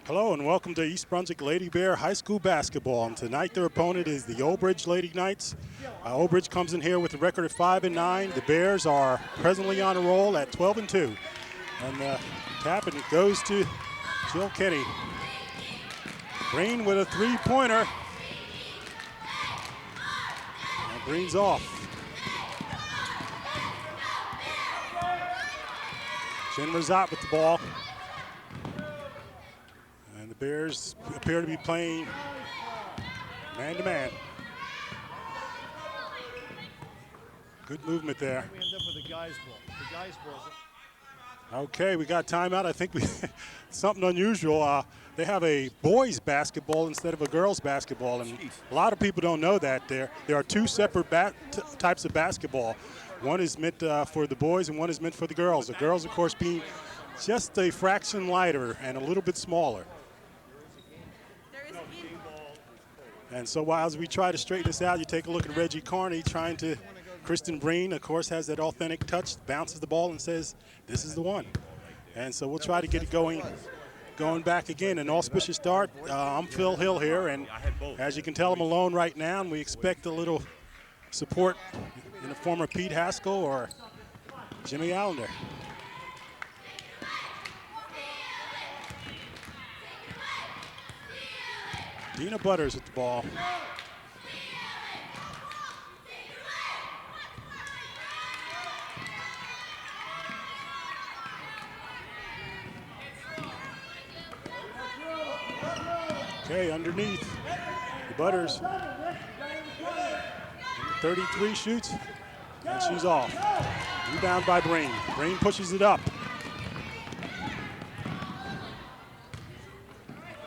Hello and welcome to East Brunswick Lady Bear High School basketball. And tonight their opponent is the Old Bridge Lady Knights. Old Bridge comes in here with a record of 5-9. The Bears are presently on a roll at 12-2. And the tap, and it goes to Jill Kenny. Green with a three-pointer. And Green's off. Jen Razat with the ball. And the Bears appear to be playing man-to-man. Good movement there. We end up with a guy's ball. The guy's ball. Okay, we got timeout. I think we something unusual. They have a boys basketball instead of a girls basketball, and a lot of people don't know that. There are two separate types of basketball. One is meant for the boys and one is meant for the girls. The girls, of course, being just a fraction lighter and a little bit smaller. And so while as we try to straighten this out, you take a look at Reggie Carney trying to, Kristen Breen, of course, has that authentic touch, bounces the ball and says, this is the one. And so we'll try to get it going back again. An auspicious start. I'm Phil Hill here, and as you can tell, I'm alone right now, and we expect a little support in the form of Pete Haskell or Jimmy Allinder. Dina Butters at the ball. Okay, underneath. The Butters. 33 shoots, and she's off. Rebound by Breen. Breen pushes it up.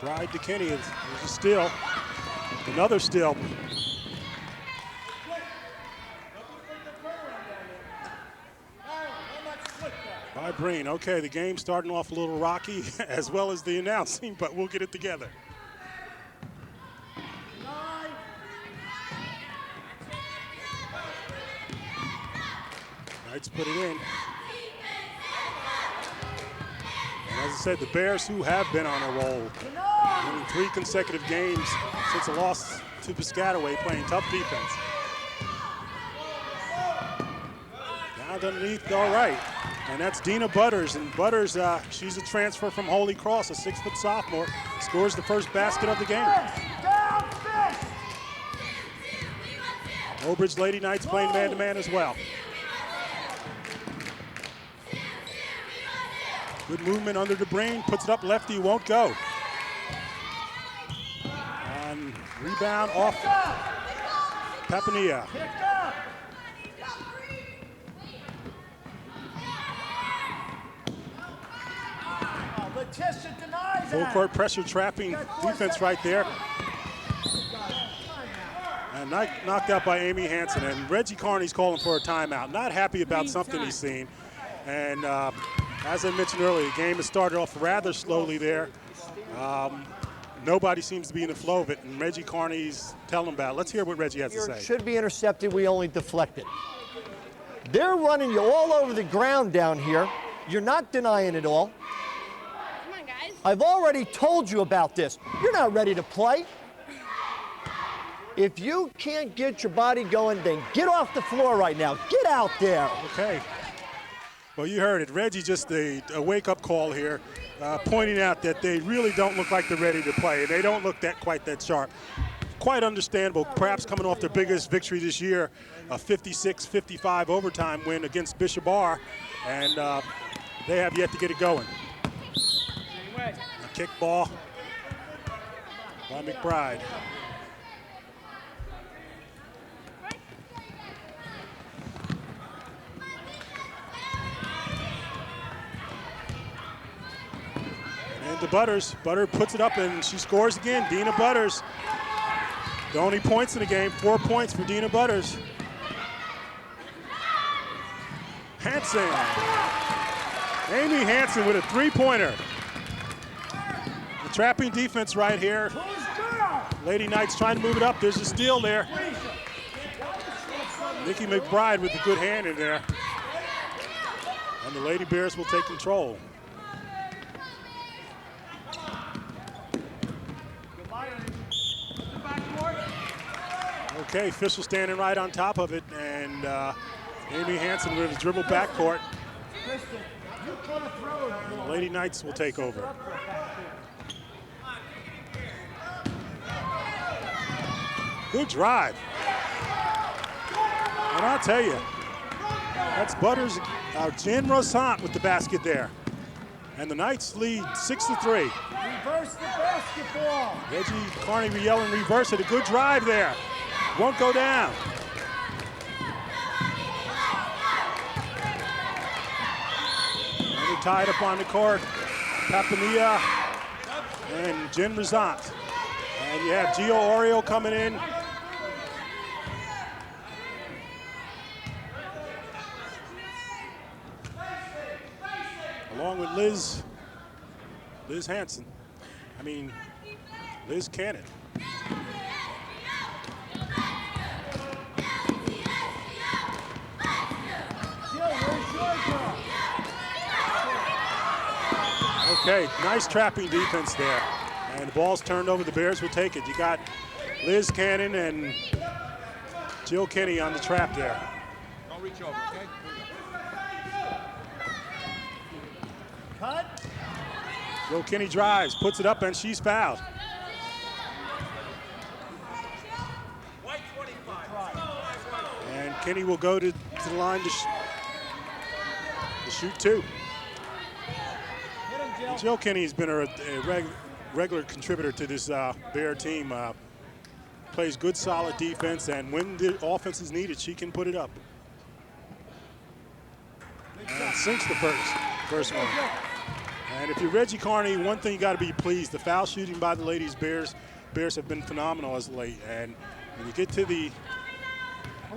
Bride to Kenny. There's a steal. Another steal. By Breen. Okay, the game's starting off a little rocky, as well as the announcing, but we'll get it together. Knights put it in. And as I said, the Bears, who have been on a roll, winning 3 consecutive games since a loss to Piscataway, playing tough defense. Down underneath, all right. And that's Dina Butters. And Butters, she's a transfer from Holy Cross, a 6-foot sophomore, scores the first basket of the game. Old Bridge Lady Knights playing man-to-man as well. Good movement under the Breen, puts it up lefty, won't go. And rebound off Papania. Full court pressure trapping defense right there. And knocked out by Amy Hansen. And Reggie Carney's calling for a timeout. Not happy about something he's seen. And as I mentioned earlier, the game has started off rather slowly there. Nobody seems to be in the flow of it, and Reggie Carney's telling about it. Let's hear what Reggie has to say. It should be intercepted. We only deflected. They're running you all over the ground down here. You're not denying it all. Come on, guys. I've already told you about this. You're not ready to play. If you can't get your body going, then get off the floor right now. Get out there. Okay. Well, you heard it. Reggie, just a wake-up call here, pointing out that they really don't look like they're ready to play. They don't look quite that sharp. Quite understandable, perhaps coming off their biggest victory this year, a 56-55 overtime win against Bishop Bar, and they have yet to get it going. A kick ball by McBride. And to Butters. Butter puts it up and she scores again. Dina Butters. The only points in the game, 4 points for Dina Butters. Hansen. Amy Hansen with a three-pointer. The trapping defense right here. Lady Knights trying to move it up. There's a steal there. Nikki McBride with a good hand in there. And the Lady Bears will take control. Okay, official standing right on top of it, and Amy Hansen with a dribble backcourt. And the Lady Knights will take over. Good drive. And I'll tell you, that's Butters, Jen Rosant with the basket there. And the Knights lead 6-3. Reverse the basketball. Reggie Carney yelling reverse it. A good drive there. Won't go down. And they're tied up on the court. Papania and Jen Rosant. And you have Gio Oreo coming in. Along with Liz Hansen. Liz Cannon. Okay, nice trapping defense there. And the ball's turned over. The Bears will take it. You got Liz Cannon and Jill Kinney on the trap there. Don't reach over, okay? Cut. Jill Kinney drives, puts it up, and she's fouled. And Kinney will go to the line to shoot two. And Jill Kinney's been a regular contributor to this Bear team. Plays good, solid defense, and when the offense is needed, she can put it up. And sinks the first one. And if you're Reggie Carney, one thing you got to be pleased, the foul shooting by the ladies Bears have been phenomenal as of late. And when you get to the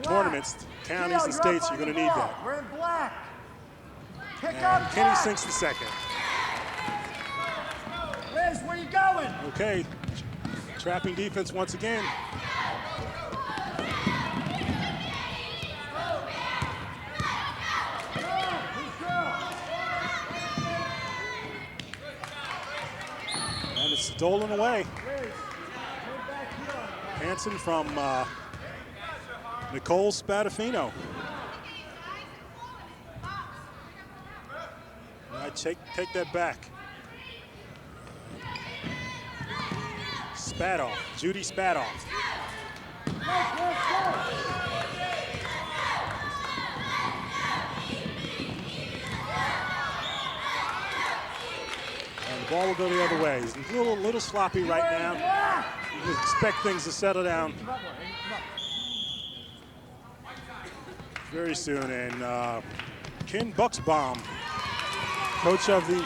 tournaments, counties and states, you're going to need that. We're in black. And Kinney sinks the second. Liz, where you going? Okay, trapping defense once again. And it's stolen away. Hansen from Nicole Spadafino. I take that back. Spadoff, Judy Spadoff. And the ball will go the other way. He's a little sloppy right now. You can expect things to settle down very soon. And Ken Bucksbaum,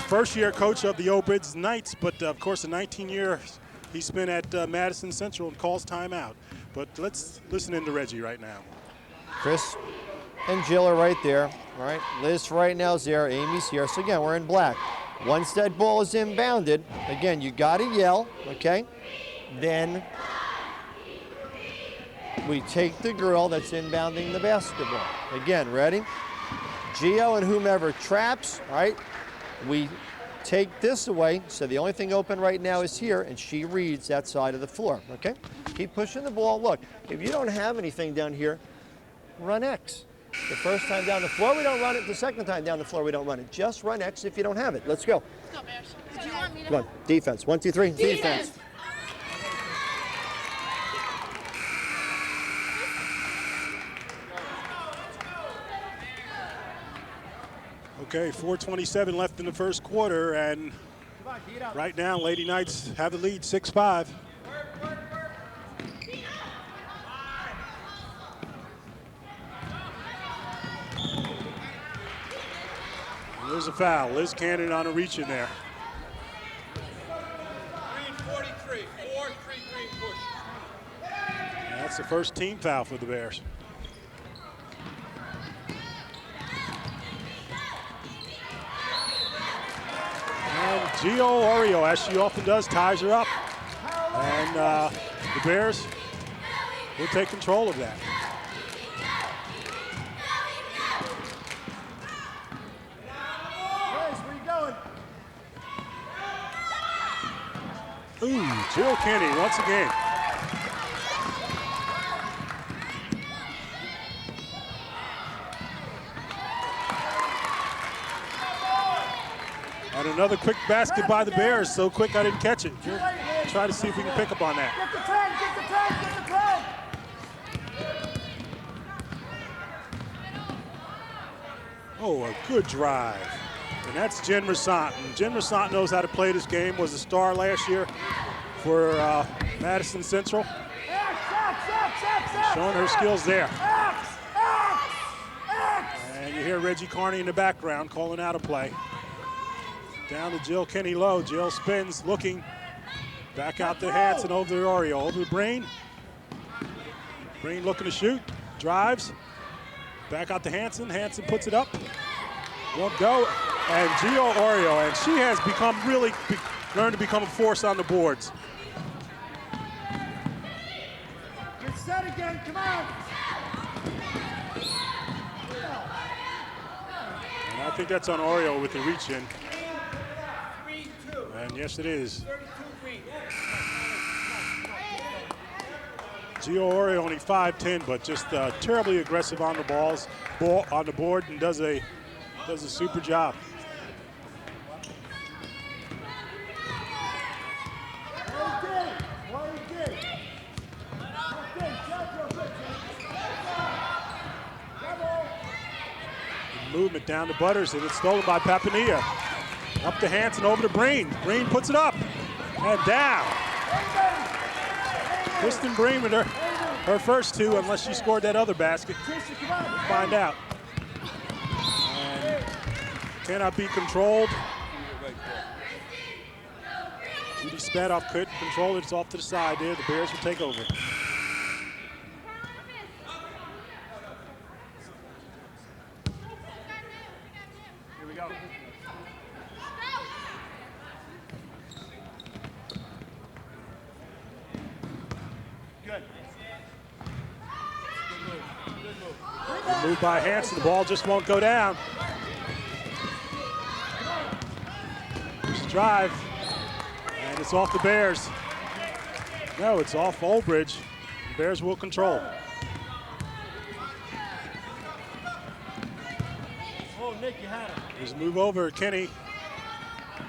first-year coach of the Obridge Knights, but of course the 19 years he spent at Madison Central and calls timeout. But let's listen in to Reggie right now. Chris and Jill are right there. All right, Liz right now is there. Amy's here. So again, we're in black. Once that ball is inbounded, again, you got to yell, okay? Then we take the girl that's inbounding the basketball. Again, ready? Gio and whomever traps, all right? We take this away, so the only thing open right now is here, and she reads that side of the floor, okay? Keep pushing the ball. Look, if you don't have anything down here, run X. The first time down the floor, we don't run it. The second time down the floor, we don't run it. Just run X if you don't have it. Let's go. Let's go, Bears. Do you want me to? Come on, defense. 1, 2, 3, defense. Okay, 4:27 left in the first quarter, and right now, Lady Knights have the lead, 6-5. There's a foul. Liz Cannon on a reach in there. Green 43, 4-3 green push. And that's the first team foul for the Bears. And Gio Oreo, as she often does, ties her up. And the Bears will take control of that. Ooh, Jill Kinney once again. And another quick basket by the Bears. So quick I didn't catch it. We'll try to see if we can pick up on that. Get the 10, get the 10, get the 10. Oh, a good drive. And that's Jen Rassant. And Jen Rassant knows how to play this game, was a star last year for Madison Central. Showing her skills there. And you hear Reggie Carney in the background calling out a play. Down to Jill Kenny Lowe. Jill spins, looking. Back out to Hanson, over to Oreo, over to Breen. Breen looking to shoot, drives. Back out to Hanson. Hanson puts it up. Won't go. And Gio Oreo, and she has become learned to become a force on the boards. Get set again, come on. And I think that's on Oreo with the reach in. And yes, it is. Gio Oreo only 5'10", but just terribly aggressive on the on the board, and does a super job. Movement down to Butters, and it's stolen by Papania. Up to Hanson, over to Breen. Breen puts it up and down. Kristen Breen with her first two, unless she scored that other basket. We'll find out. And cannot be controlled. Judy Spadoff couldn't control it. It's off to the side there. The Bears will take over. Move by Hanson, the ball just won't go down. There's a drive, and it's off the Bears. No, it's off Old Bridge. The Bears will control. Oh, Nick, you had it. There's a move over, Kenny.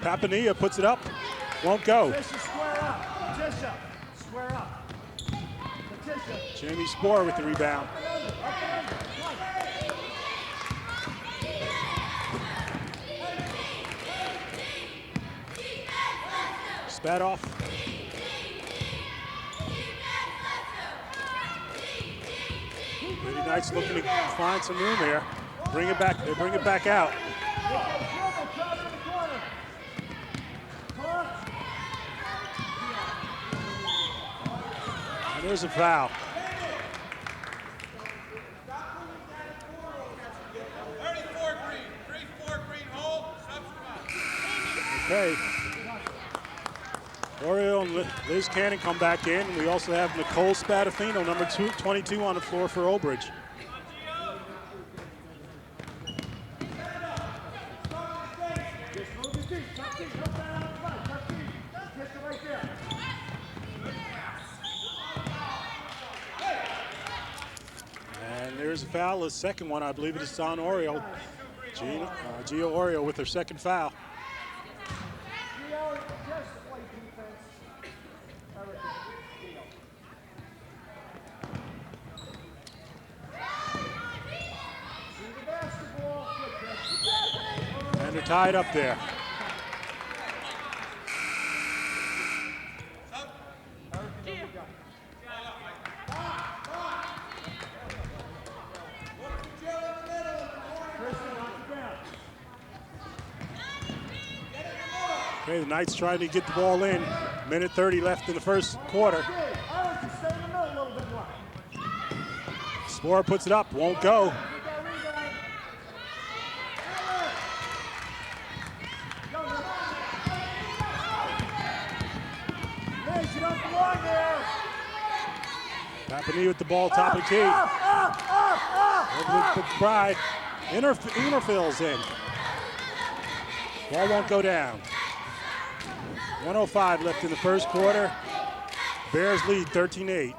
Papania puts it up, won't go. Patricia, square up. Patricia, square up. Patricia. Jamie Sporer with the rebound. Spadoff. Lady Knights looking to find some room here. Bring it back. They bring it back out. And there's a foul. 34 green. 3-4 green hold. Subscribe. Okay. Oreo and Liz Cannon come back in. We also have Nicole Spadafino, number 22 on the floor for Old Bridge. And there's a foul, the second one, I believe it is on Oreo. Gio Oreo with her second foul. And they're tied up there. Okay, the Knights trying to get the ball in. Minute 30 left in the first quarter. Sporer puts it up, won't go. Papani with the ball, top of the key. McBride, Innerfield's in. Ball won't go down. 1:05 left in the first quarter. Bears lead 13-8.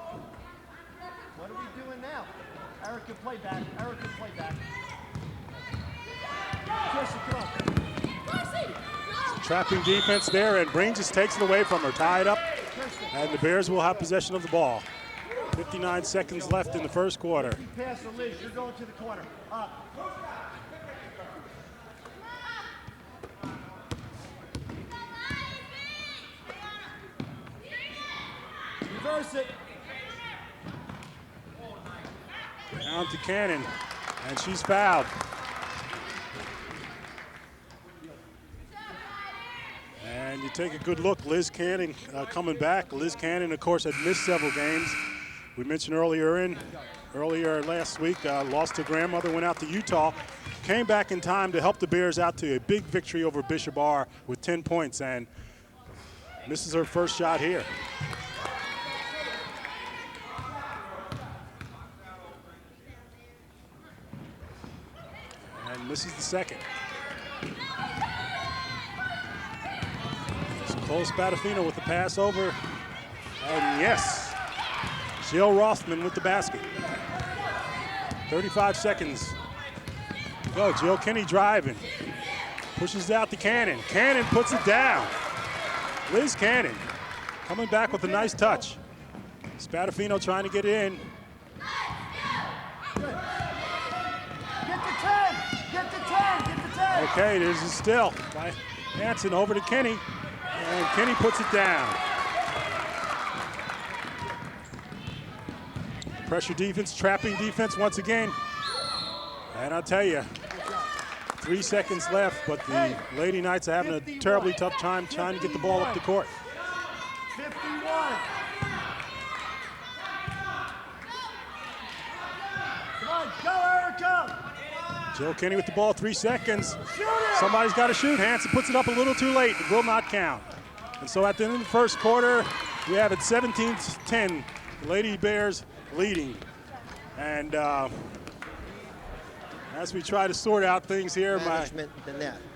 What are we doing now? Eric can play back. Eric can play back. Jesse, come on. Trapping defense there, and Breen just takes it away from her. Tied up, and the Bears will have possession of the ball. 59 seconds left in the first quarter. Pass to Liz. You're going to the corner. Up. Reverse it. Down to Cannon, and she's fouled. And you take a good look, Liz Cannon coming back. Liz Cannon, of course, had missed several games. We mentioned earlier last week, lost to grandmother, went out to Utah, came back in time to help the Bears out to a big victory over Bishop R with 10 points, and misses her first shot here. And misses the second. So Cole Spadafino with the pass over, and yes, Jill Rothman with the basket. 35 seconds to go. Jill Kinney driving. Pushes out to Cannon. Cannon puts it down. Liz Cannon coming back with a nice touch. Spadafino trying to get it in. Get the 10. Get the 10. Get the 10. Okay, there's a steal by Hanson over to Kinney. And Kinney puts it down. Pressure defense, trapping defense once again. And I'll tell you, 3 seconds left, but the Lady Knights are having a terribly tough time trying to get the ball up the court. 51. Come on, go, Erica. Jill Kinney with the ball, 3 seconds. Shoot it. Somebody's got to shoot. Hanson puts it up a little too late. It will not count. And so at the end of the first quarter, we have it 17-10. The Lady Bears leading. And as we try to sort out things here,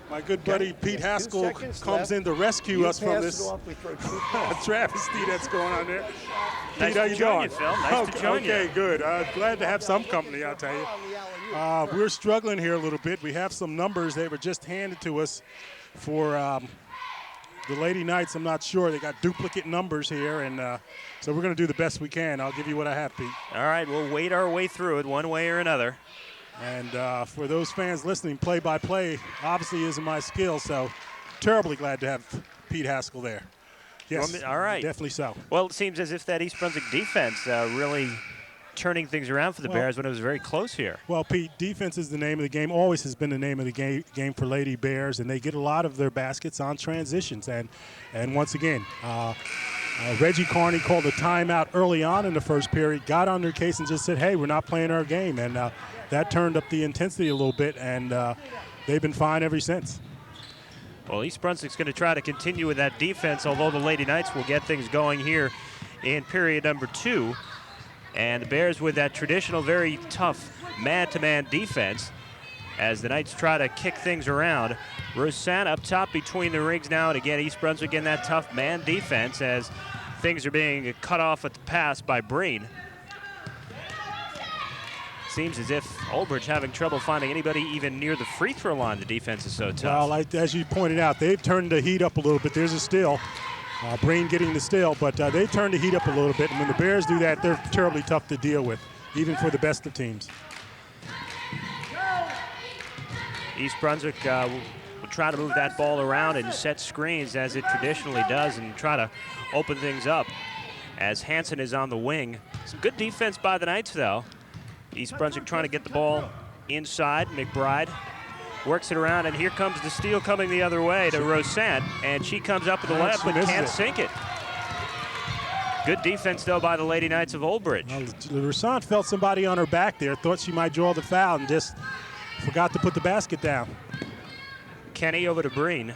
my good buddy Pete Haskell comes in to rescue us from this travesty that's going on there. Nice Pete, how to you join doing? you, Phil. Nice to join you. Okay, good. Glad to have some company, I'll tell you. We're struggling here a little bit. We have some numbers. They were just handed to us for the Lady Knights. I'm not sure. They got duplicate numbers here, and so we're going to do the best we can. I'll give you what I have, Pete. All right, we'll wait our way through it one way or another. And for those fans listening, play-by-play obviously isn't my skill, so terribly glad to have Pete Haskell there. Yes, all right. Definitely so. Well, it seems as if that East Brunswick defense really turning things around for the Bears when it was very close here. Well, Pete, defense is the name of the game, always has been the name of the game for Lady Bears, and they get a lot of their baskets on transitions. And once again, Reggie Carney called a timeout early on in the first period, got on their case and just said, hey, we're not playing our game. And that turned up the intensity a little bit, and they've been fine ever since. Well, East Brunswick's going to try to continue with that defense, although the Lady Knights will get things going here in period number 2. And the Bears with that traditional, very tough man-to-man defense as the Knights try to kick things around. Rosanna up top between the rings now, and again, East Brunswick in that tough man defense as things are being cut off at the pass by Breen. Seems as if Oldbridge having trouble finding anybody even near the free throw line. The defense is so tough. Well, as you pointed out, they've turned the heat up a little bit. There's a steal. Breen getting the steal, but they've turned the heat up a little bit. And when the Bears do that, they're terribly tough to deal with, even for the best of teams. East Brunswick will try to move that ball around and set screens as it traditionally does and try to open things up as Hanson is on the wing. Some good defense by the Knights, though. East Brunswick trying to get the ball inside. McBride works it around, and here comes the steal coming the other way to Rosant, and she comes up with the layup but can't sink it. Good defense, though, by the Lady Knights of Oldbridge. Rosant felt somebody on her back there, thought she might draw the foul, and just forgot to put the basket down. Kenny over to Breen.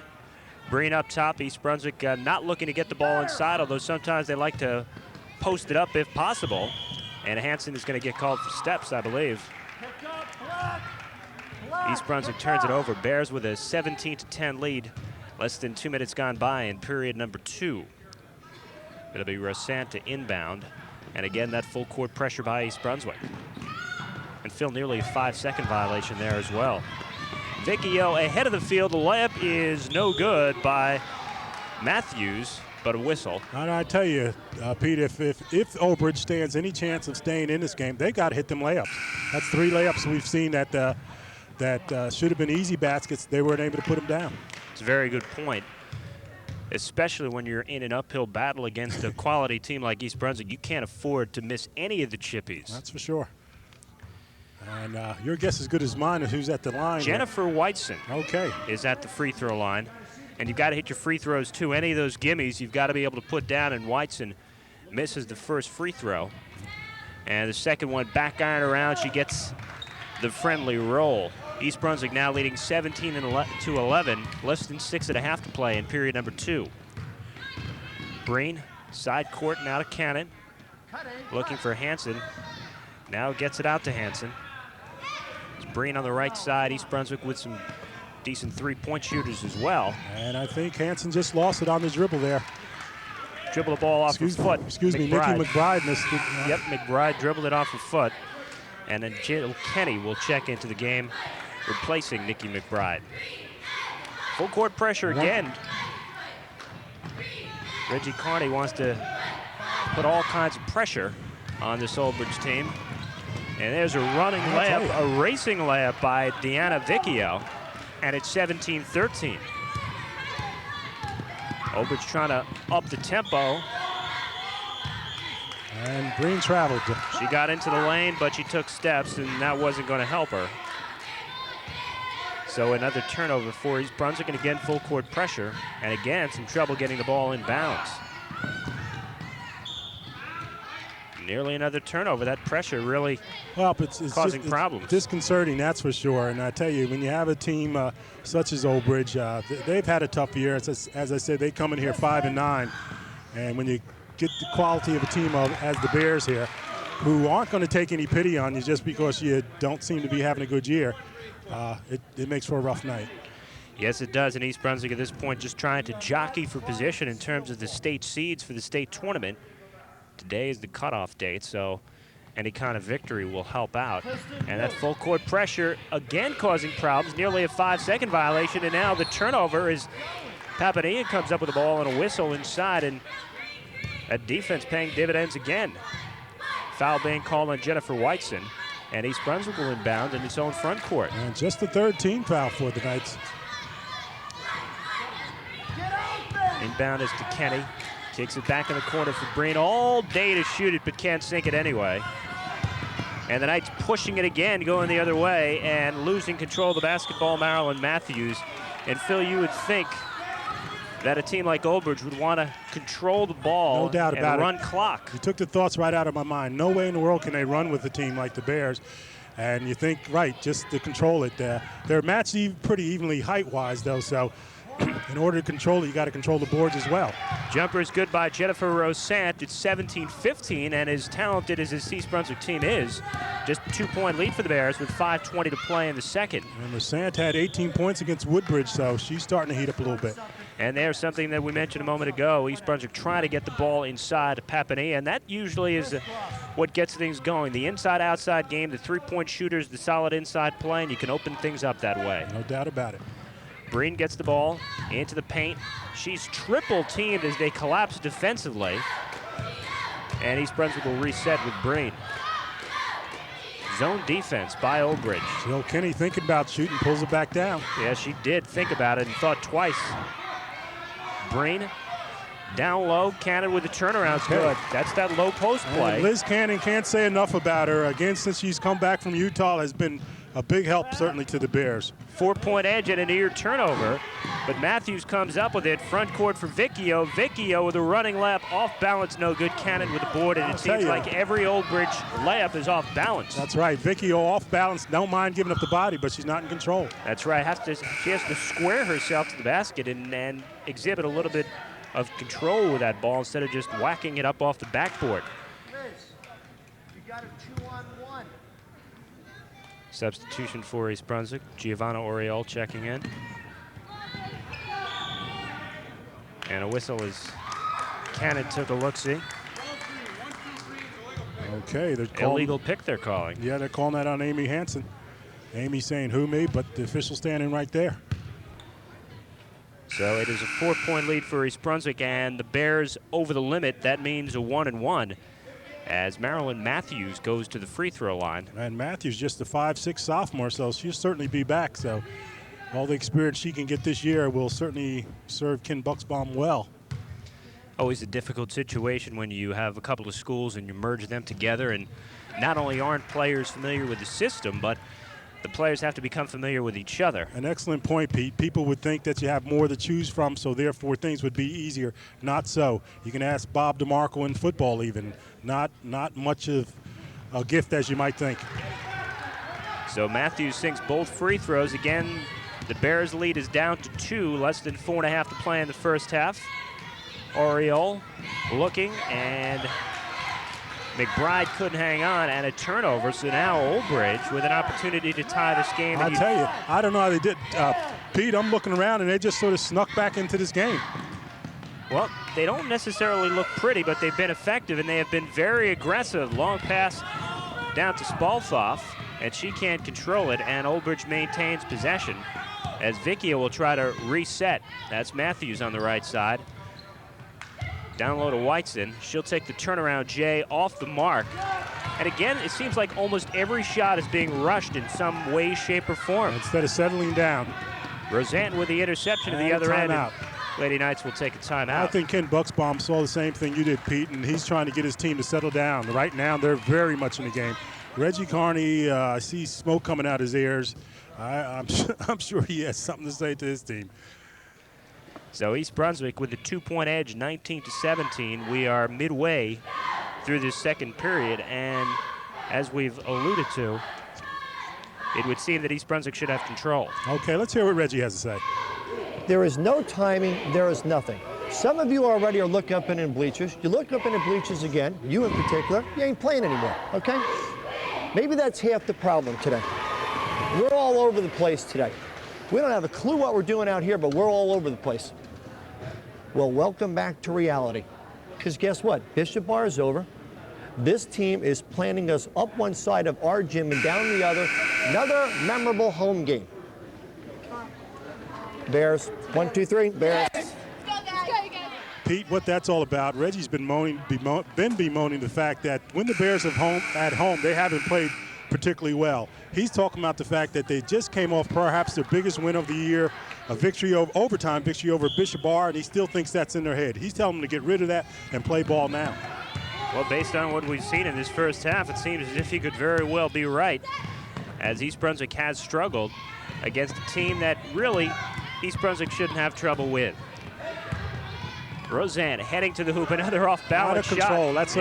Breen up top. East Brunswick not looking to get the ball inside, although sometimes they like to post it up if possible. And Hanson is going to get called for steps, I believe. East Brunswick turns it over. Bears with a 17-10 lead. Less than 2 minutes gone by in period number 2. It'll be Rosant to inbound. And again, that full court pressure by East Brunswick. And Phil, nearly a 5-second violation there as well. Vecchio ahead of the field. The layup is no good by Matthews, but a whistle. And I tell you, Pete, if Old Bridge stands any chance of staying in this game, they got to hit them layups. That's 3 layups we've seen that should have been easy baskets. They weren't able to put them down. It's a very good point, especially when you're in an uphill battle against a quality team like East Brunswick. You can't afford to miss any of the chippies. That's for sure. And your guess is as good as mine as who's at the line. Jennifer Whiteson Okay. is at the free throw line. And you've got to hit your free throws, too. Any of those gimmies you've got to be able to put down, and Whiteson misses the first free throw. And the second one, back iron around. She gets the friendly roll. East Brunswick now leading 17-11, less than 6.5 to play in period number 2. Breen, side court now to Cannon. Looking for Hansen. Now gets it out to Hansen. It's Breen on the right side. East Brunswick with some decent three-point shooters as well. And I think Hansen just lost it on the dribble there. Dribble the ball off her foot. Excuse me, Nikki McBride missed it. Yep, McBride dribbled it off her foot. And then Jill Kenny will check into the game, replacing Nikki McBride. Full court pressure again. Reggie Carney wants to put all kinds of pressure on this Old Bridge team. And there's a running layup, a racing layup by Deanna Vecchio. And it's 17-13. Old Bridge trying to up the tempo. And Breen traveled. She got into the lane, but she took steps, and that wasn't going to help her. So another turnover for East Brunswick, and again, full court pressure. And again, some trouble getting the ball in bounds. Nearly another turnover. That pressure really causing problems. It's disconcerting, that's for sure. And I tell you, when you have a team such as Old Bridge, they've had a tough year. As I said, they come in here 5-9. And when you get the quality of a team as the Bears here, who aren't going to take any pity on you just because you don't seem to be having a good year, it makes for a rough night. Yes, it does. And East Brunswick at this point just trying to jockey for position in terms of the state seeds for the state tournament. Today is the cutoff date, so any kind of victory will help out. And that full court pressure again causing problems, nearly a 5-second violation, and now the turnover is Papania comes up with the ball and a whistle inside, and that defense paying dividends again. Foul being called on Jennifer Whiteson, and East Brunswick will inbound in its own front court. And just the 3rd team foul for the Knights. Inbound is to Kenny. Kicks it back in the corner for Breen. All day to shoot it, but can't sink it anyway. And the Knights pushing it again, going the other way, and losing control of the basketball, Marilyn Matthews. And Phil, you would think that a team like Old Bridge would want to control the ball, no doubt about and run it. Clock. You took the thoughts right out of my mind. No way in the world can they run with a team like the Bears. And you think, right, just to control it. They're matched pretty evenly height-wise, though, so in order to control it, you got to control the boards as well. Jumper is good by Jennifer Rosant. It's 17-15, and as talented as this East Brunswick team is, just a 2-point lead for the Bears with 5:20 to play in the second. And Rosant had 18 points against Woodbridge, so she's starting to heat up a little bit. And there's something that we mentioned a moment ago. East Brunswick trying to get the ball inside Papania, and that usually is what gets things going. The inside-outside game, the three-point shooters, the solid inside play, and you can open things up that way. No doubt about it. Breen gets the ball into the paint. She's triple-teamed as they collapse defensively. And East Brunswick will reset with Breen. Zone defense by Old Bridge. Jill Kenny thinking about shooting, pulls it back down. Yeah, she did think about it and thought twice. Breen down low. Cannon with the turnaround's good. That's that low post play. And Liz Cannon, can't say enough about her. Again, since she's come back from Utah, has been a big help, certainly, to the Bears. 4-point edge and a near turnover, but Matthews comes up with it. Front court for Vecchio. Vecchio with a running layup, off balance, no good. Cannon with the board, and it seems like every Old Bridge layup is off balance. That's right. Vecchio off balance, don't mind giving up the body, but she's not in control. That's right. She has to square herself to the basket and exhibit a little bit of control with that ball instead of just whacking it up off the backboard. You got a 2-on-1. Substitution for East Brunswick. Giovanna Oriol checking in. And a whistle as Cannon took a look-see. Okay, they're calling. Illegal pick they're calling. Yeah, they're calling that on Amy Hansen. Amy saying who me, but the official standing right there. So it is a 4-point lead for East Brunswick, and the Bears over the limit. That means a 1-1 as Marilyn Matthews goes to the free throw line. And Matthews just a 5'6" sophomore, so she'll certainly be back. So all the experience she can get this year will certainly serve Ken Bucksbaum well. Always a difficult situation when you have a couple of schools and you merge them together, and not only aren't players familiar with the system, but the players have to become familiar with each other. An excellent point, Pete. People would think that you have more to choose from, so therefore things would be easier. Not so. You can ask Bob DeMarco in football even. Not much of a gift as you might think. So Matthews sinks both free throws. Again, the Bears' lead is down to 2, less than 4.5 to play in the first half. Oriole looking, and McBride couldn't hang on, and a turnover. So now Old Bridge with an opportunity to tie this game. I tell you, I don't know how they did. Pete, I'm looking around, and they just sort of snuck back into this game. Well, they don't necessarily look pretty, but they've been effective, and they have been very aggressive. Long pass down to Spalthoff, and she can't control it, and Old Bridge maintains possession as Vickia will try to reset. That's Matthews on the right side. Down low to Whiteson. She'll take the turnaround J off the mark. And again, it seems like almost every shot is being rushed in some way, shape, or form. Instead of settling down. Roseanne with the interception at the other end. Lady Knights will take a timeout. I think Ken Bucksbaum saw the same thing you did, Pete, and he's trying to get his team to settle down. Right now, they're very much in the game. Reggie Carney, I see smoke coming out his ears. I'm sure he has something to say to his team. So East Brunswick with the 2-point edge, 19-17. We are midway through this second period, and as we've alluded to, it would seem that East Brunswick should have control. Okay, let's hear what Reggie has to say. There is no timing, there is nothing. Some of you already are looking up in the bleachers. You look up in the bleachers again, you in particular, you ain't playing anymore, okay? Maybe that's half the problem today. We're all over the place today. We don't have a clue what we're doing out here, but we're all over the place. Well, welcome back to reality. Because guess what? Bishop Bar is over. This team is planning us up one side of our gym and down the other. Another memorable home game. Bears, 1, 2, 3, Bears. Pete, what that's all about, Reggie's been bemoaning the fact that when the Bears are at home, they haven't played particularly well. He's talking about the fact that they just came off perhaps their biggest win of the year, a victory over overtime victory over Bishop Bar, and he still thinks that's in their head. He's telling them to get rid of that and play ball now. Well, based on what we've seen in this first half, it seems as if he could very well be right, as East Brunswick has struggled against a team that really East Brunswick shouldn't have trouble with. Roseanne heading to the hoop, another off-balance shot. Out of control. That's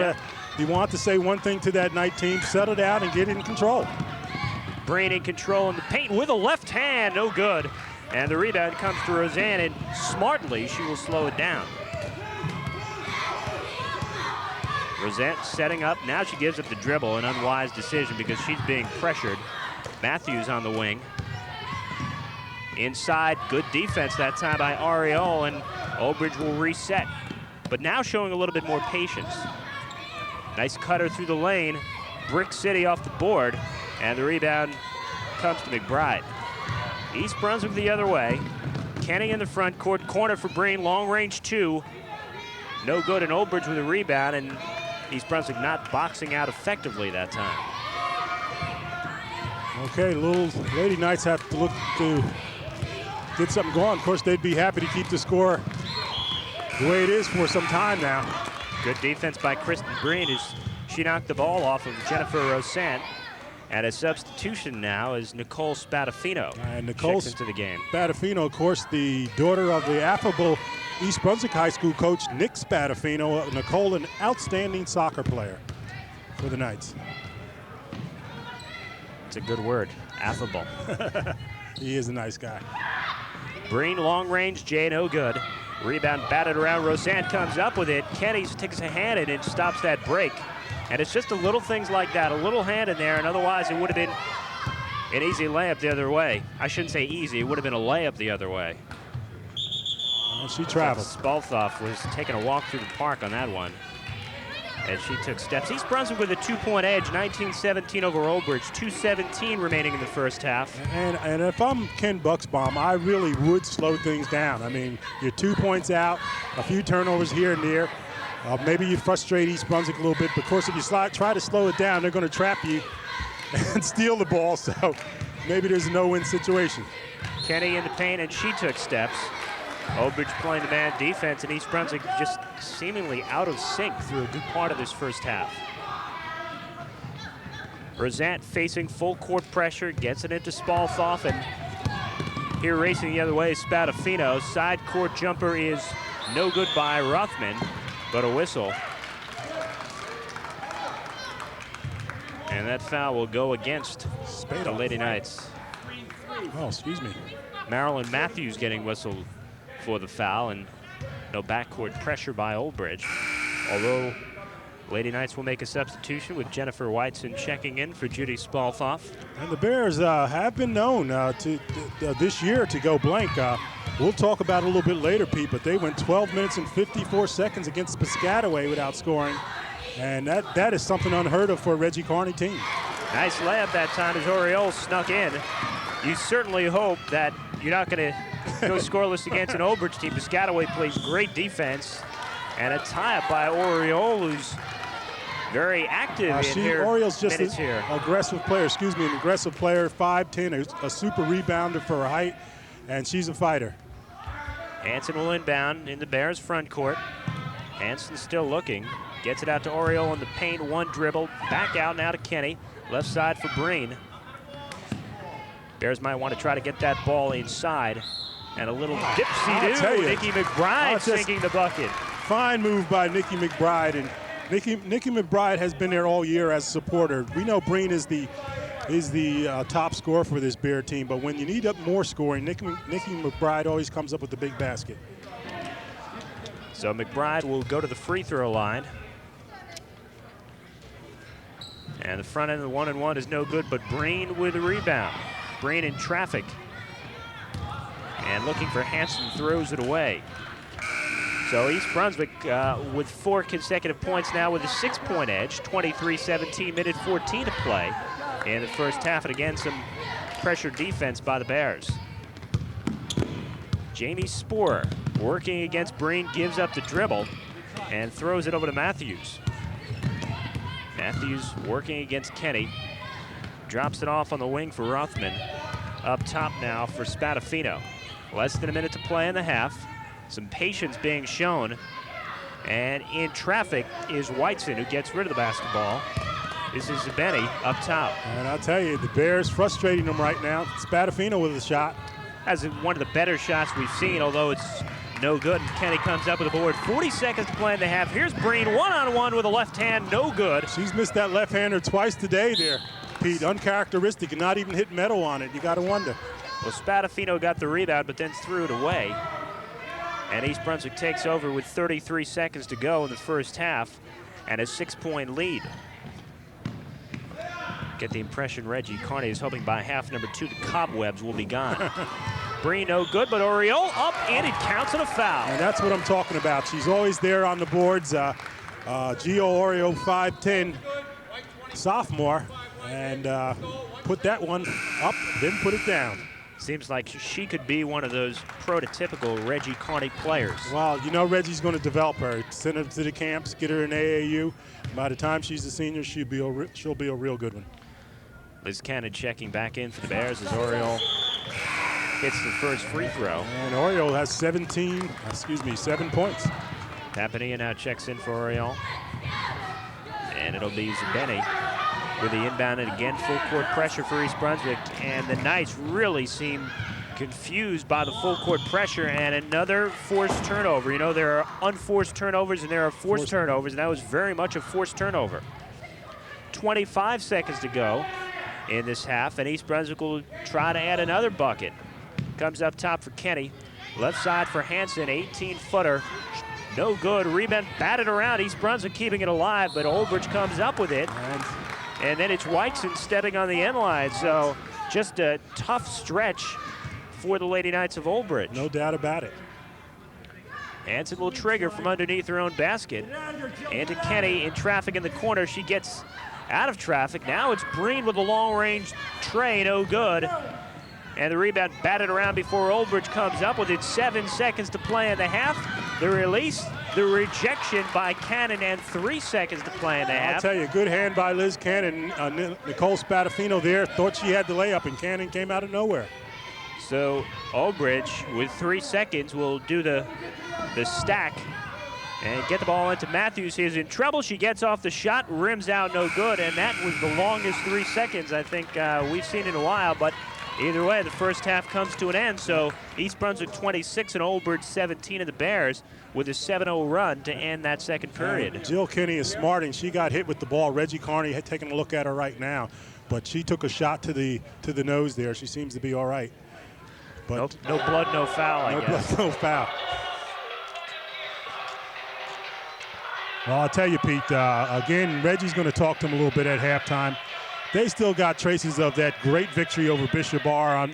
you want to say one thing to that night team, settle down and get in control. Breen in control in the paint with a left hand, no good. And the rebound comes to Roseanne, and smartly she will slow it down. Roseanne setting up, now she gives up the dribble, an unwise decision because she's being pressured. Matthews on the wing. Inside, good defense that time by Ariel, and Old Bridge will reset. But now showing a little bit more patience. Nice cutter through the lane. Brick City off the board, and the rebound comes to McBride. East Brunswick the other way. Kenny in the front court, corner for Breen, long range 2. No good, and Old Bridge with a rebound, and East Brunswick not boxing out effectively that time. Okay, little Lady Knights have to look to get something going. Of course, they'd be happy to keep the score the way it is for some time now. Good defense by Kristen Breen as she knocked the ball off of Jennifer Roseanne. And a substitution now is Nicole Spadafino. And Nicole checks into the game. Spadafino, of course, the daughter of the affable East Brunswick High School coach Nick Spadafino. Nicole, an outstanding soccer player for the Knights. It's a good word, affable. He is a nice guy. Breen long range, Jay, no good. Rebound batted around. Roseanne comes up with it. Kenny takes a hand in it and stops that break. And it's just the little things like that, a little hand in there, and otherwise it would have been an easy layup the other way. I shouldn't say easy, it would have been a layup the other way. Well, she traveled. Spalthoff was taking a walk through the park on that one. as she took steps. East Brunswick with a 2-point edge, 19-17 over Old Bridge, 2:17 remaining in the first half. And if I'm Ken Bucksbaum, I really would slow things down. I mean, you're 2 points out, a few turnovers here and there. Maybe you frustrate East Brunswick a little bit, but of course if you try to slow it down, they're going to trap you and steal the ball, so maybe there's a no-win situation. Kenny in the paint, and she took steps. Old Bridge playing the man defense, and East Brunswick just seemingly out of sync through a good part of this first half. Rosette facing full court pressure, gets it into Spalthoff, and here racing the other way is Spadafino. Side court jumper is no good by Rothman, but a whistle. And that foul will go against the Lady Knights. Oh, excuse me. Marilyn Matthews getting whistled for the foul, and no backcourt pressure by Old Bridge. Although Lady Knights will make a substitution with Jennifer Whiteson checking in for Judy Spalthoff. And the Bears have been known this year to go blank. We'll talk about it a little bit later, Pete, but they went 12 minutes and 54 seconds against Piscataway without scoring. And that is something unheard of for a Reggie Carney team. Nice layup that time as Oriole snuck in. You certainly hope that you're not going to go scoreless against an Old Bridge team. Piscataway plays great defense. And a tie-up by Oriole, who's very active in her Oriole's just minutes here. an aggressive player, an aggressive player, 5'10", a super rebounder for her height, and she's a fighter. Hanson will inbound in the Bears front court. Hanson still looking. Gets it out to Oriole in the paint, one dribble. Back out now to Kenny. Left side for Breen. Bears might want to try to get that ball inside. And a little dipsy-do. Nikki McBride sinking the bucket. Fine move by Nikki McBride. And Nikki McBride has been there all year as a supporter. We know Breen is the top scorer for this Bear team, but when you need up more scoring, Nikki McBride always comes up with the big basket. So McBride will go to the free throw line. And the front end of the 1-and-1 is no good, but Breen with a rebound. Breen in traffic. And looking for Hanson, throws it away. So East Brunswick with 4 consecutive points now with a 6-point edge, 23-17, minute 14 to play in the first half. And again, some pressure defense by the Bears. Jamie Sporer working against Breen, gives up the dribble and throws it over to Matthews. Matthews working against Kenny. Drops it off on the wing for Rothman. Up top now for Spadafino. Less than a minute to play in the half. Some patience being shown. And in traffic is Whiteson, who gets rid of the basketball. This is Benny up top. And I'll tell you, the Bears frustrating them right now. Spadafino with a shot. That's one of the better shots we've seen, although it's no good. And Kenny comes up with the board. 40 seconds to play in the half. Here's Breen one-on-one with a left hand, no good. She's missed that left-hander twice today there, Pete. Uncharacteristic and not even hit metal on it. You got to wonder. Well, Spadafino got the rebound, but then threw it away. And East Brunswick takes over with 33 seconds to go in the first half and a 6-point lead. Get the impression Reggie Carney is hoping by half number 2 the cobwebs will be gone. Breen no good, but Oriole up and it counts on a foul. And that's what I'm talking about. She's always there on the boards. Gio Oriole, 5'10", sophomore, and put that one up, then put it down. Seems like she could be one of those prototypical Reggie Carney players. Well, you know Reggie's going to develop her. Send her to the camps, get her in AAU. By the time she's a senior, she'll be a real good one. Liz Cannon checking back in for the Bears as Oriole hits the first free throw. And Oriole has 7 points. Tapania now checks in for Oriole. And it'll be Zubeni with the inbound, and again full court pressure for East Brunswick. And the Knights really seem confused by the full court pressure, and another forced turnover. You know, there are unforced turnovers and there are forced turnovers, and that was very much a forced turnover. 25 seconds to go in this half, and East Brunswick will try to add another bucket. Comes up top for Kenny. Left side for Hanson, 18-footer. No good. Rebound batted around. East Brunswick keeping it alive, but Old Bridge comes up with it. And then it's Whiteson stepping on the end line. So just a tough stretch for the Lady Knights of Old Bridge. No doubt about it. Hanson will trigger from underneath her own basket. And to Kenny in traffic in the corner. She gets out of traffic. Now it's Breen with a long-range tray, no good. And the rebound batted around before Oldbridge comes up with it. 7 seconds to play in the half. The release, the rejection by Cannon, and 3 seconds to play in the half. I'll tell you, good hand by Liz Cannon. Nicole Spadafino there thought she had the layup, and Cannon came out of nowhere. So Oldbridge, with 3 seconds, will do the stack and get the ball into Matthews. He's in trouble. She gets off the shot, rims out, no good, and that was the longest 3 seconds I think we've seen in a while. But either way, the first half comes to an end. So East Brunswick 26 and Oldbridge 17 of the Bears with a 7-0 run to end that second period. Jill Kinney is smart, and she got hit with the ball. Reggie Carney had taken a look at her right now, but she took a shot to the nose there. She seems to be all right. But no blood, no foul, I guess. No blood, no foul. Well, I'll tell you, Pete, again, Reggie's going to talk to him a little bit at halftime. They still got traces of that great victory over Bishop Bar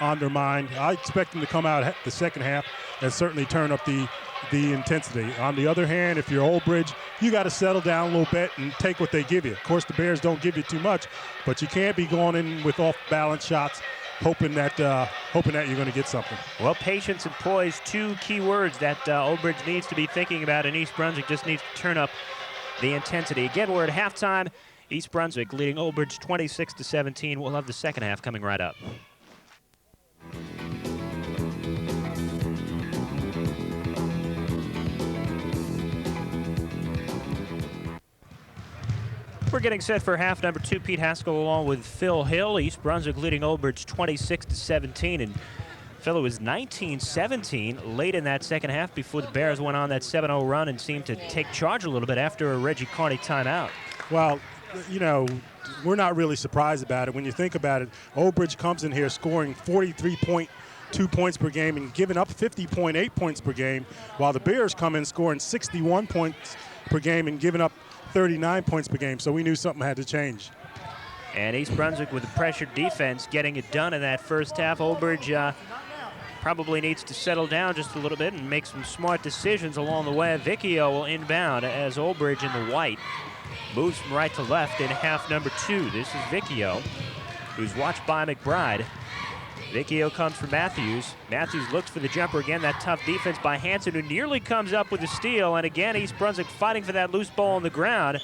on their mind. I expect them to come out the second half and certainly turn up the intensity. On the other hand, if you're Oldbridge, you got to settle down a little bit and take what they give you. Of course, the Bears don't give you too much, but you can't be going in with off-balance shots hoping that you're going to get something. Well, patience and poise, 2 key words that Oldbridge needs to be thinking about, and East Brunswick just needs to turn up the intensity. Again, we're at halftime. East Brunswick leading Oldbridge 26-17. We'll have the second half coming right up. We're getting set for half number 2. Pete Haskell along with Phil Hill. East Brunswick leading Oldbridge 26-17. And Phil, it was 19-17 late in that second half before the Bears went on that 7-0 run and seemed to take charge a little bit after a Reggie Carney timeout. Well, you know, we're not really surprised about it. When you think about it, Oldbridge comes in here scoring 43.2 points per game and giving up 50.8 points per game, while the Bears come in scoring 61 points per game and giving up 39 points per game. So we knew something had to change. And East Brunswick with the pressured defense getting it done in that first half. Oldbridge probably needs to settle down just a little bit and make some smart decisions along the way. Vicchio will inbound as Oldbridge in the white moves from right to left in half number 2. This is Vicchio, who's watched by McBride. Vicchio comes for Matthews. Matthews looks for the jumper again. That tough defense by Hanson, who nearly comes up with the steal. And again, East Brunswick fighting for that loose ball on the ground.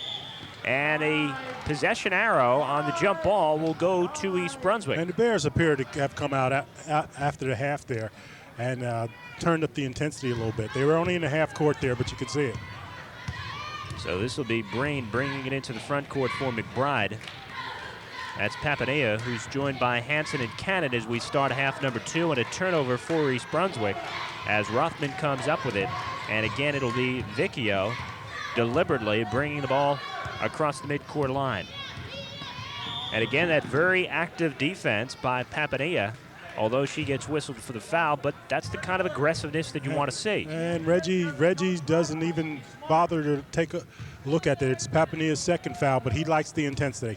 And a possession arrow on the jump ball will go to East Brunswick. And the Bears appear to have come out after the half there and turned up the intensity a little bit. They were only in the half court there, but you could see it. So this will be Breen bringing it into the front court for McBride. That's Papanea, who's joined by Hanson and Cannon as we start half number 2, and a turnover for East Brunswick as Rothman comes up with it. And again, it'll be Vicchio deliberately bringing the ball across the midcourt line. And again, that very active defense by Papanea, although she gets whistled for the foul, but that's the kind of aggressiveness that you want to see. And Reggie doesn't even bother to take a look at it. It's Papanea's second foul, but he likes the intensity.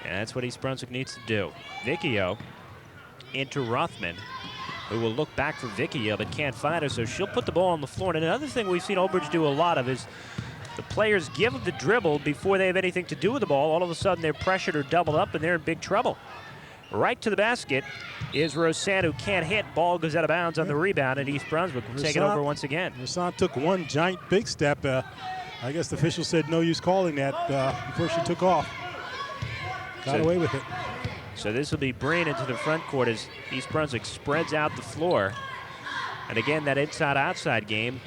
And that's what East Brunswick needs to do. Vicchio into Rothman, who will look back for Vicchio but can't find her, so she'll put the ball on the floor. And another thing we've seen Oldbridge do a lot of is the players give the dribble before they have anything to do with the ball. All of a sudden they're pressured or doubled up and they're in big trouble. Right to the basket is Rosanne, who can't hit. Ball goes out of bounds on the rebound, and East Brunswick will take it over once again. Rosanne took one giant big step. I guess the official said no use calling that before she took off. Got away with it. So this will be Breen into the front court as East Brunswick spreads out the floor. And again, that inside-outside game,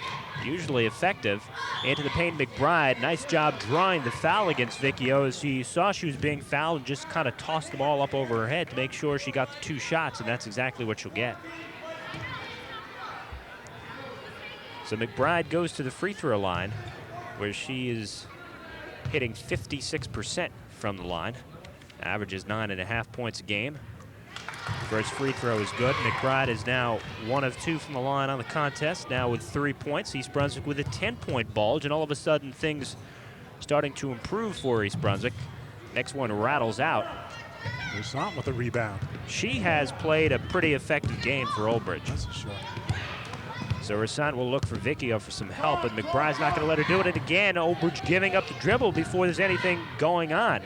usually effective. Into the paint, McBride. Nice job drawing the foul against Vicchio as she saw she was being fouled and just kind of tossed the ball up over her head to make sure she got the 2 shots, and that's exactly what she'll get. So McBride goes to the free throw line, where she is hitting 56% from the line. Averages 9.5 points a game. First free throw is good. McBride is now 1 of 2 from the line on the contest, now with 3 points. East Brunswick with a 10-point bulge, and all of a sudden things starting to improve for East Brunswick. Next one rattles out. Rosanne with a rebound. She has played a pretty effective game for Oldbridge. That's for sure. So Rossant will look for Vecchio for some help, but McBride's not going to let her do it. And again, Olbridge giving up the dribble before there's anything going on.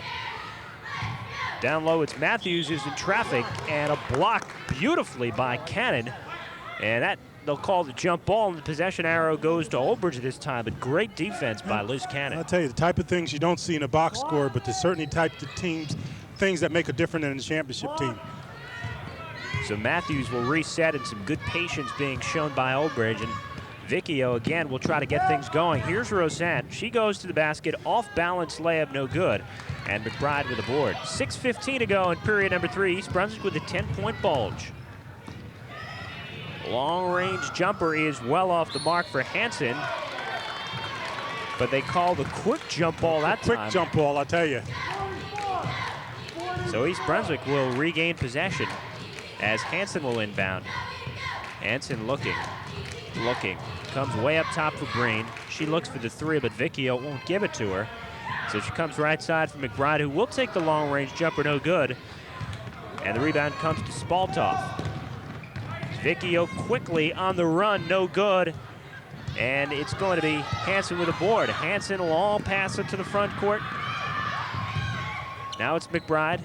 Down low, it's Matthews who's in traffic, and a block beautifully by Cannon. And that they'll call the jump ball, and the possession arrow goes to Olbridge this time, but great defense by Liz Cannon. I'll tell you, the type of things you don't see in a box score, but there's certainly types of things that make a difference in a championship team. So Matthews will reset, and some good patience being shown by Olbridge. And Vecchio, again, will try to get things going. Here's Rossant. She goes to the basket. Off-balance layup, no good. And McBride with a board. 6:15 to go in period number 3. East Brunswick with a 10-point bulge. Long-range jumper is well off the mark for Hansen. But they call the quick jump ball that time. Quick jump ball, I'll tell you. So East Brunswick will regain possession as Hansen will inbound. Hansen looking, comes way up top for Breen. She looks for the 3, but Vecchio won't give it to her. So she comes right side for McBride, who will take the long-range jumper, no good. And the rebound comes to Spaltoff. Vecchio quickly on the run, no good. And it's going to be Hansen with a board. Hansen will all pass it to the front court. Now it's McBride.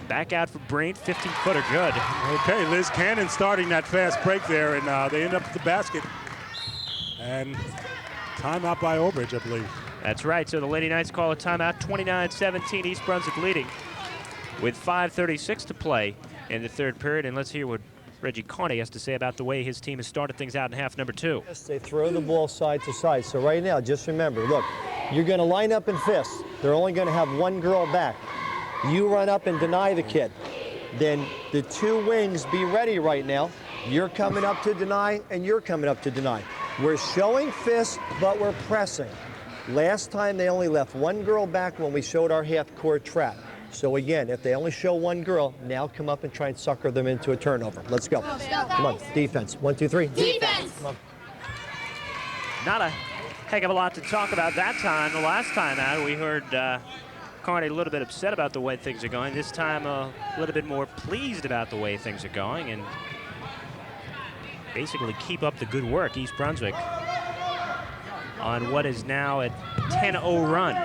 Back out for Breen, 15-footer, good. Okay, Liz Cannon starting that fast break there, and they end up at the basket. And timeout by Olbridge, I believe. That's right, so the Lady Knights call a timeout, 29-17, East Brunswick leading with 5:36 to play in the third period. And let's hear what Reggie Carney has to say about the way his team has started things out in half number 2. Yes, they throw the ball side to side. So right now, just remember, look, you're going to line up in fists. They're only going to have one girl back. You run up and deny the kid. Then the 2 wings be ready right now. You're coming up to deny, and you're coming up to deny. We're showing fists, but we're pressing. Last time they only left one girl back when we showed our half-court trap. So again, if they only show one girl, now come up and try and sucker them into a turnover. Let's go. Come on, defense. 1, 2, 3. Defense! Come on. Not a heck of a lot to talk about that time. The last time out, we heard Carney a little bit upset about the way things are going. This time, a little bit more pleased about the way things are going, and basically keep up the good work. East Brunswick on what is now a 10-0 run.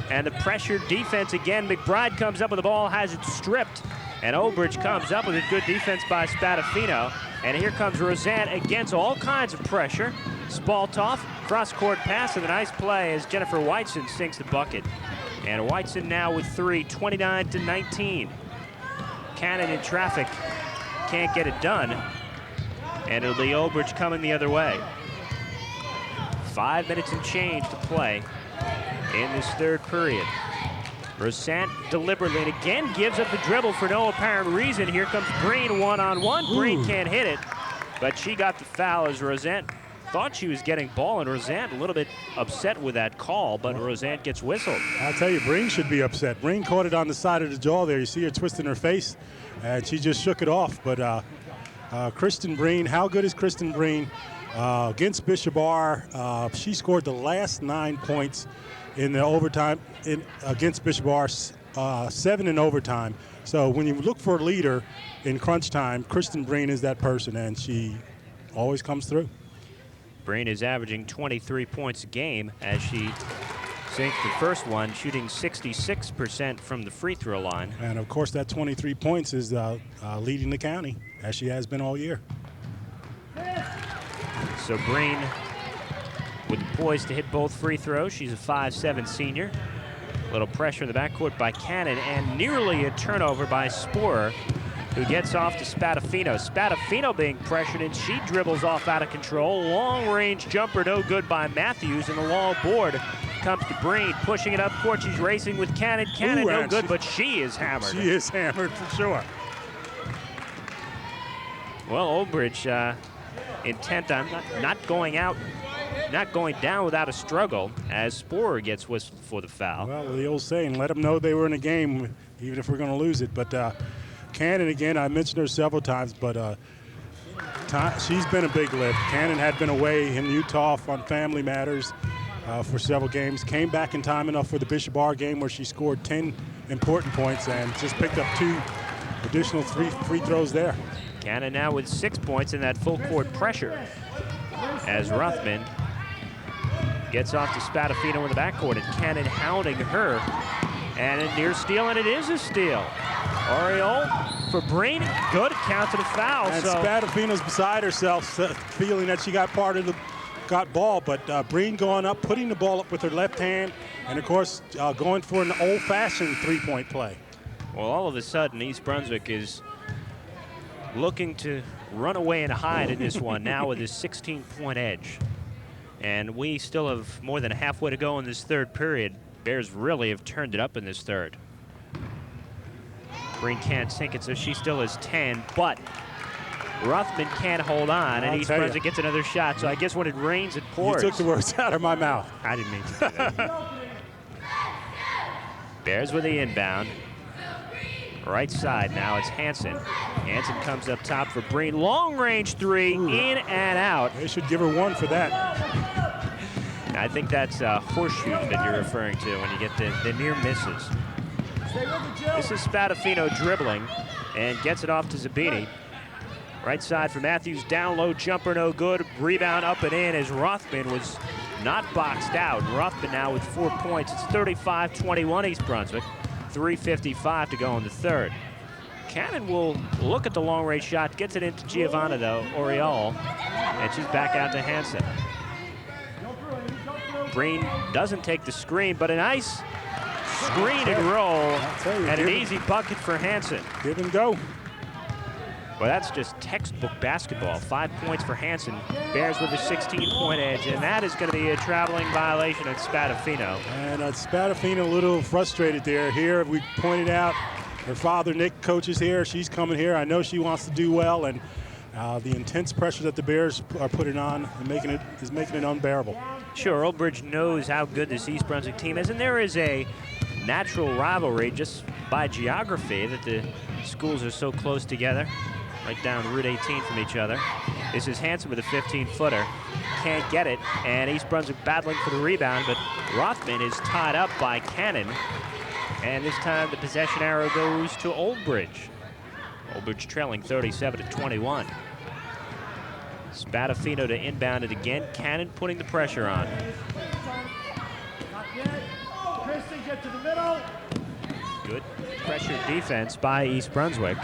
And the pressure defense again. McBride comes up with the ball, has it stripped, and Olbridge comes up with a good defense by Spadafino. And here comes Rossant against all kinds of pressure. Spaltoff, cross-court pass, and a nice play as Jennifer Whiteson sinks the bucket. And Whiteson now with 3, 29-19. Cannon in traffic, can't get it done. And it'll be Olbridge coming the other way. 5 minutes and change to play in this third period. Rossant deliberately, and again gives up the dribble for no apparent reason. Here comes Breen one-on-one. Breen can't hit it, but she got the foul as Rossant thought she was getting ball, and Rossant a little bit upset with that call, but Rossant gets whistled. I'll tell you, Breen should be upset. Breen caught it on the side of the jaw there. You see her twisting her face, and she just shook it off. But Kristen Breen, how good is Kristen Breen? Against Bishop R, she scored the last 9 points in the overtime against Bishop R, 7 in overtime. So when you look for a leader in crunch time, Kristen Breen is that person, and she always comes through. Breen is averaging 23 points a game as she sinks the first one, shooting 66% from the free throw line. And of course, that 23 points is leading the county, as she has been all year. So Breen with the poise to hit both free throws. She's a 5'7" senior. A little pressure in the backcourt by Cannon, and nearly a turnover by Sporer, who gets off to Spadafino. Spadafino being pressured, and she dribbles off out of control. Long-range jumper, no good by Matthews, and the long board comes to Breen, pushing it up court. She's racing with Cannon. Cannon, no good, but she is hammered. She is hammered for sure. Well, Olbridge intent on not going out, not going down without a struggle, as Sporer gets whistled for the foul. Well, the old saying, let them know they were in a game, even if we're going to lose it. But Cannon, again, I mentioned her several times, but she's been a big lift. Cannon had been away in Utah on family matters for several games. Came back in time enough for the Bishop R game where she scored 10 important points and just picked up 2 additional free throws there. Cannon now with 6 points in that full court pressure as Ruthman gets off to Spadafino in the backcourt, and Cannon hounding her. And a near steal, and it is a steal. Oriole for Breen, good, counts it a foul. And so Spadafino's beside herself, feeling that she got ball, but Breen going up, putting the ball up with her left hand, and of course going for an old-fashioned three-point play. Well, all of a sudden, East Brunswick is looking to run away and hide in this one now with his 16-point edge. And we still have more than halfway to go in this third period. Bears really have turned it up in this third. Breen can't sink it, so she still has 10, but Ruthman can't hold on, and East Brunswick gets another shot. So I guess when it rains, it pours. You took the words out of my mouth. I didn't mean to do that. Bears with the inbound. Right side now, it's Hansen. Hansen comes up top for Breen. Long range three, in and out. They should give her one for that. I think that's a horseshoe that you're referring to when you get the near misses. This is Spadafino dribbling and gets it off to Zabini. Right side for Matthews, down low, jumper no good. Rebound up and in as Rothman was not boxed out. Rothman now with 4 points. It's 35-21 East Brunswick. 3:55 to go in the third. Cannon will look at the long range shot, gets it into Giovanna though, Oriole, and she's back out to Hansen. Breen doesn't take the screen, but a nice screen and roll, and an easy bucket for Hansen. Give and go. Well, that's just textbook basketball. 5 points for Hansen. Bears with a 16-point edge, and that is going to be a traveling violation at Spadafino. And Spadafino a little frustrated there. Here, we pointed out her father, Nick, coaches here. She's coming here. I know she wants to do well, and the intense pressure that the Bears are putting on and is making it unbearable. Sure, Old Bridge knows how good this East Brunswick team is, and there is a natural rivalry just by geography that the schools are so close together, right down Route 18 from each other. This is Hansen with a 15-footer. Can't get it, and East Brunswick battling for the rebound, but Rothman is tied up by Cannon, and this time the possession arrow goes to Old Bridge. Old Bridge trailing 37-21. Spadafino to inbound it again. Cannon putting the pressure on. Good pressure defense by East Brunswick.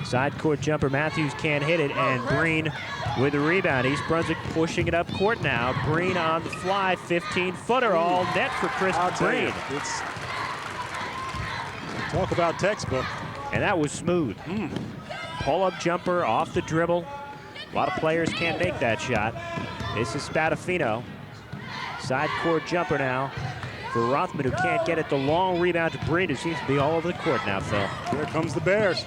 Side court jumper, Matthews can't hit it, and Breen with the rebound. East Brunswick pushing it up court now. Breen on the fly, 15-footer, all net for Kristen Breen. Talk about textbook. And that was smooth. Pull-up jumper off the dribble. A lot of players can't make that shot. This is Spadafino. Side court jumper now for Rothman, who can't get it. The long rebound to Breen, who seems to be all over the court now, Phil. Here comes the Bears.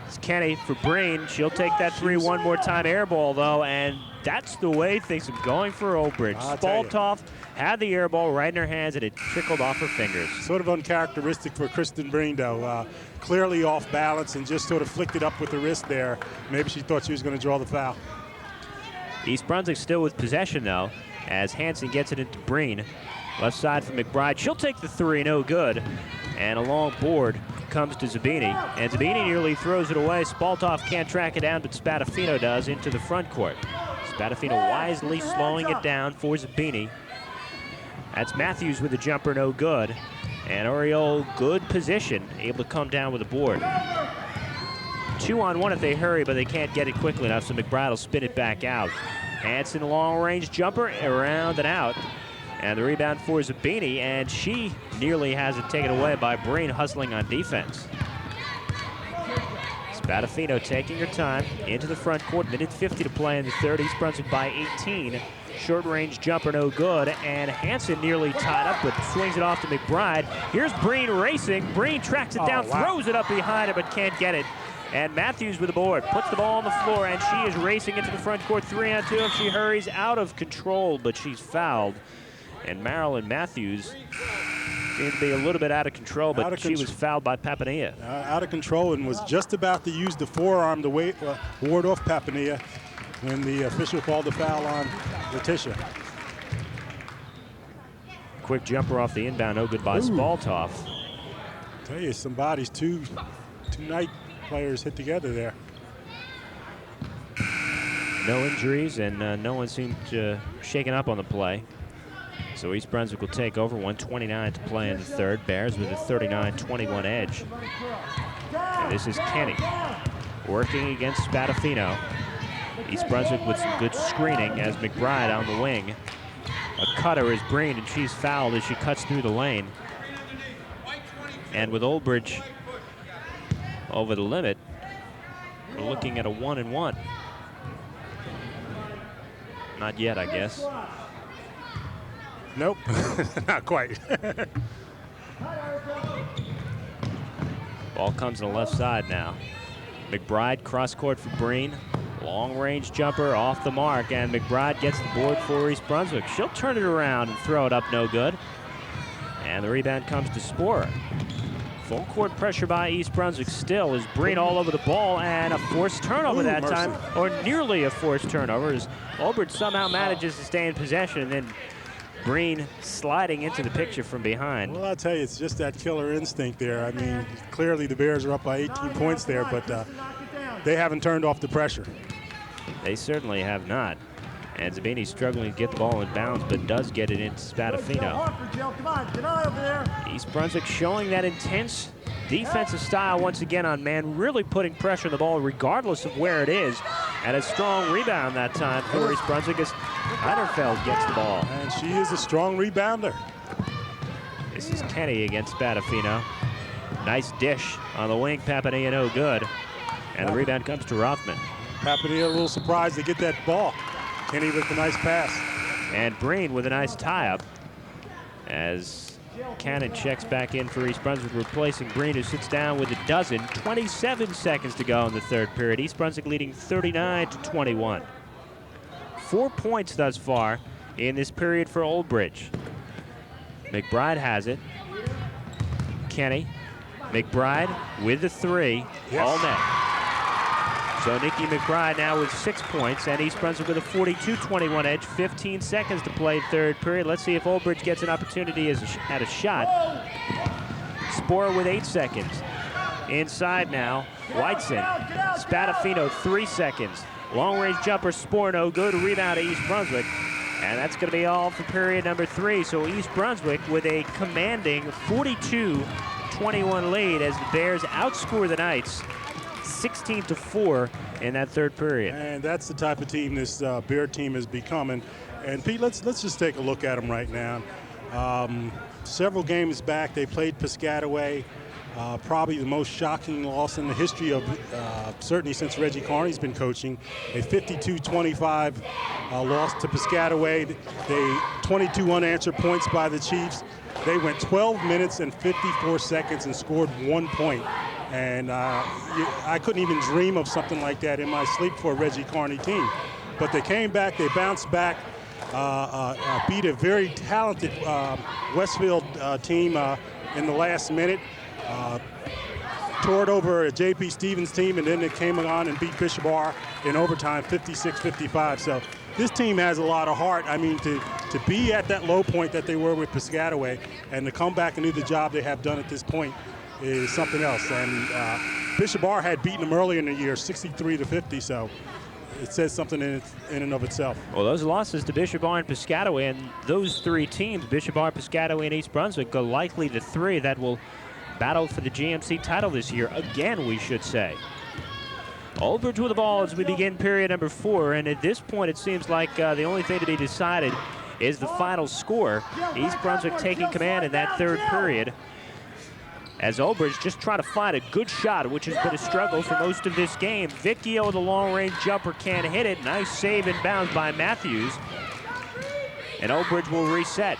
It's Kenny for Breen. She'll take that three one more time. Air ball, though, and that's the way things are going for Old Bridge. Spaltoff had the air ball right in her hands, and it trickled off her fingers. Sort of uncharacteristic for Kristen Breen, though. Clearly off balance and just sort of flicked it up with the wrist there. Maybe she thought she was going to draw the foul. East Brunswick still with possession, though, as Hansen gets it into Breen. Left side for McBride. She'll take the three, no good. And a long board comes to Zabini. And Zabini nearly throws it away. Spaltoff can't track it down, but Spadafino does into the front court. Spadafino wisely slowing it down for Zabini. That's Matthews with the jumper, no good. And Oriole, good position, able to come down with a board. 2-on-1 if they hurry, but they can't get it quickly enough, so McBride will spin it back out. Hansen, long-range jumper, around and out. And the rebound for Zabini, and she nearly has it taken away by Breen hustling on defense. Spadafino taking her time into the front court. Minute 50 to play in the third. East Brunswick by 18. Short-range jumper, no good. And Hansen nearly tied up, but swings it off to McBride. Here's Breen racing. Breen tracks it down, throws it up behind her, but can't get it. And Matthews with the board, puts the ball on the floor, and she is racing into the front court. 3-on-2 if she hurries, out of control, but she's fouled. And Marilyn Matthews seemed to be a little bit out of control, but she was fouled by Papania. Out of control, and was just about to use the forearm to ward off Papania when the official called the foul on Letitia. Quick jumper off the inbound, no good by Spaltoff. Tell you, somebody's two night players hit together there. No injuries, and no one seemed shaken up on the play. So East Brunswick will take over, 1:29 to play in the third. Bears with a 39-21 edge. And this is Kenny working against Spadafino. East Brunswick with some good screening as McBride on the wing. A cutter is Breen, and she's fouled as she cuts through the lane. And with Oldbridge over the limit, we're looking at a 1-1. Not yet, I guess. Nope, not quite. Ball comes on the left side now. McBride cross court for Breen. Long range jumper off the mark, and McBride gets the board for East Brunswick. She'll turn it around and throw it up, no good. And the rebound comes to Sporer. Full court pressure by East Brunswick still as Breen all over the ball, and a forced turnover that mercy. time, or nearly a forced turnover, as Oldbridge somehow manages to stay in possession, and then Breen sliding into the picture from behind. Well, I'll tell you, it's just that killer instinct there. I mean, clearly the Bears are up by 18 points there, but they haven't turned off the pressure. They certainly have not. And Zabini struggling to get the ball in bounds, but does get it into Spadafino. East Brunswick showing that intense defensive style once again on man, really putting pressure on the ball regardless of where it is. And a strong rebound that time for East Brunswick as Eiderfeld gets the ball. And she is a strong rebounder. This is Kenny against Spadafino. Nice dish on the wing, Papadilla no good. And the rebound comes to Rothman. Papadilla a little surprised to get that ball. Kenny with a nice pass. And Breen with a nice tie-up as Cannon checks back in for East Brunswick, replacing Breen, who sits down with a dozen. 27 seconds to go in the third period. East Brunswick leading 39-21. 4 points thus far in this period for Oldbridge. McBride has it. Kenny. McBride with the three. Yes. All net. So Nikki McBride now with 6 points, and East Brunswick with a 42-21 edge. 15 seconds to play third period. Let's see if Oldbridge gets an opportunity at a shot. Sporer with 8 seconds. Inside now, Whiteson. Spadafino, 3 seconds. Long-range jumper, Sporer no good. Rebound to East Brunswick. And that's going to be all for period number 3. So East Brunswick with a commanding 42-21 lead as the Bears outscore the Knights 16-4 in that third period. And that's the type of team this Bear team is becoming. And Pete, let's just take a look at them right now. Several games back, they played Piscataway. Probably the most shocking loss in the history of, certainly since Reggie Carney's been coaching. A 52-25 loss to Piscataway. They 22 unanswered points by the Chiefs. They went 12 minutes and 54 seconds and scored 1 point. And I couldn't even dream of something like that in my sleep for a Reggie Carney team. But they came back, they bounced back, beat a very talented Westfield team in the last minute. Toured over a J.P. Stevens team, and then they came on and beat Bishop Bar in overtime, 56-55. So this team has a lot of heart. I mean, to be at that low point that they were with Piscataway and to come back and do the job they have done at this point is something else. And Bishop Bar had beaten them earlier in the year, 63-50. So it says something in and of itself. Well, those losses to Bishop Bar and Piscataway, and those 3 teams, Bishop Bar, Piscataway, and East Brunswick, are likely the 3 that will battle for the GMC title this year. Again, we should say. Oldbridge with the ball as we begin period number 4, and at this point it seems like the only thing to be decided is the final score. East Brunswick taking command in that third period as Oldbridge just trying to find a good shot, which has been a struggle for most of this game. Vicchio with a long-range jumper can't hit it. Nice save in bounds by Matthews. And Oldbridge will reset.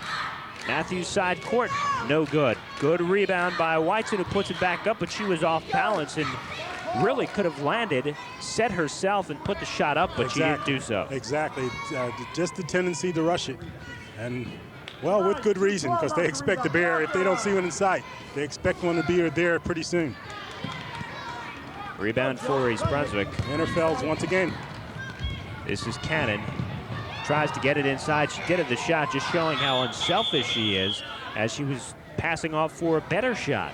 Matthews side court, no good. Good rebound by Whiteson, who puts it back up, but she was off balance and really could have landed, set herself, and put the shot up, but she didn't do so. Exactly. Just the tendency to rush it. And, well, with good reason, because they expect the Bear, if they don't see one in sight, they expect one to be there pretty soon. Rebound for East Brunswick. Interfelds once again. This is Cannon. Tries to get it inside. She get the shot, just showing how unselfish she is as she was passing off for a better shot.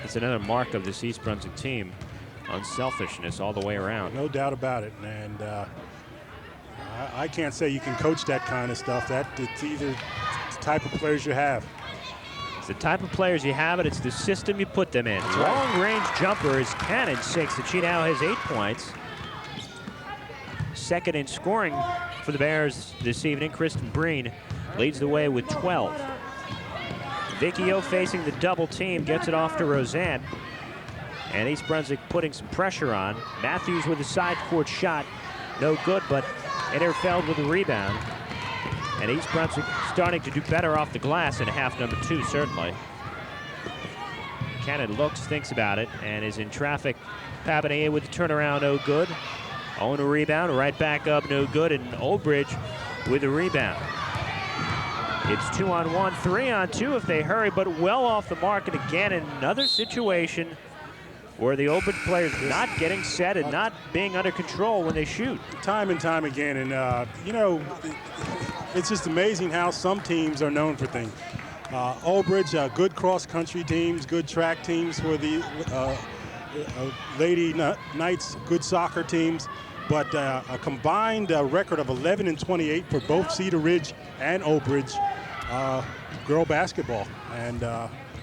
That's another mark of this East Brunswick team. unselfishness all the way around. No doubt about it. And I can't say you can coach that kind of stuff. It's either the type of players you have. It's the type of players you have, and it's the system you put them in. Long-range jumper is Cannon 6, and she now has 8 points. Second in scoring for the Bears this evening, Kristen Breen leads the way with 12. Vicchio facing the double team, gets it off to Roseanne. And East Brunswick putting some pressure on. Matthews with a side court shot, no good, but Interfeld with a rebound. And East Brunswick starting to do better off the glass in half number 2, certainly. Cannon looks, thinks about it, and is in traffic. Papanier with the turnaround, no good. Owen a rebound, right back up, no good, and Oldbridge with a rebound. It's 2-on-1, 3-on-2 if they hurry, but well off the mark. And again, another situation where the Oldbridge players not getting set and not being under control when they shoot. Time and time again, and you know, it's just amazing how some teams are known for things. Oldbridge, good cross-country teams, good track teams for the Lady Knights, good soccer teams, but a combined record of 11-28 for both Cedar Ridge and Oldbridge girl basketball, and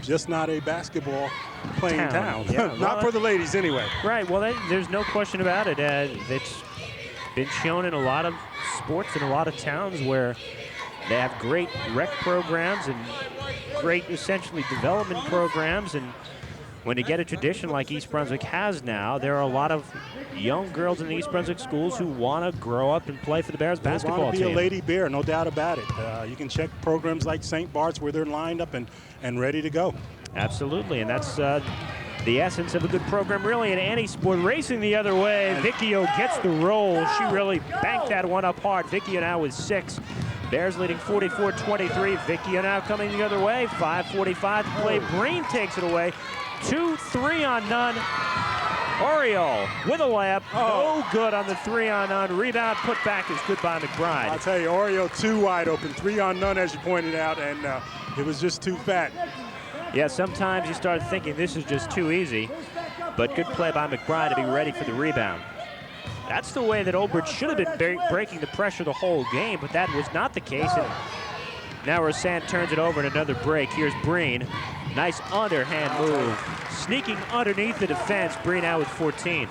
just not a basketball playing town. Yeah, not for the ladies anyway. Right, well, there's no question about it. It's been shown in a lot of sports in a lot of towns where they have great rec programs and great, essentially, development programs. And when you get a tradition like East Brunswick has now, there are a lot of young girls in the East Brunswick schools who want to grow up and play for the Bears basketball team. They want to be a Lady Bear, no doubt about it. You can check programs like St. Bart's where they're lined up and ready to go. Absolutely, and that's the essence of a good program, really, in any sport. Racing the other way, Vicchio gets the roll. She really banked that one up hard. Vicchio now with 6. Bears leading 44-23. Vicchio now coming the other way. 5:45 to play. Breen takes it away. 2 3-on-none. Oriole with a layup. No good on the 3-on-none. Rebound put back is good by McBride. I'll tell you, Oriole 2 wide open, 3-on-none as you pointed out, and it was just too fat. Yeah, sometimes you start thinking this is just too easy, but good play by McBride to be ready for the rebound. That's the way that Oldbridge should have been breaking the pressure the whole game, but that was not the case. And now Roseanne turns it over in another break. Here's Breen. Nice underhand move. Sneaking underneath the defense. Breen out with 14.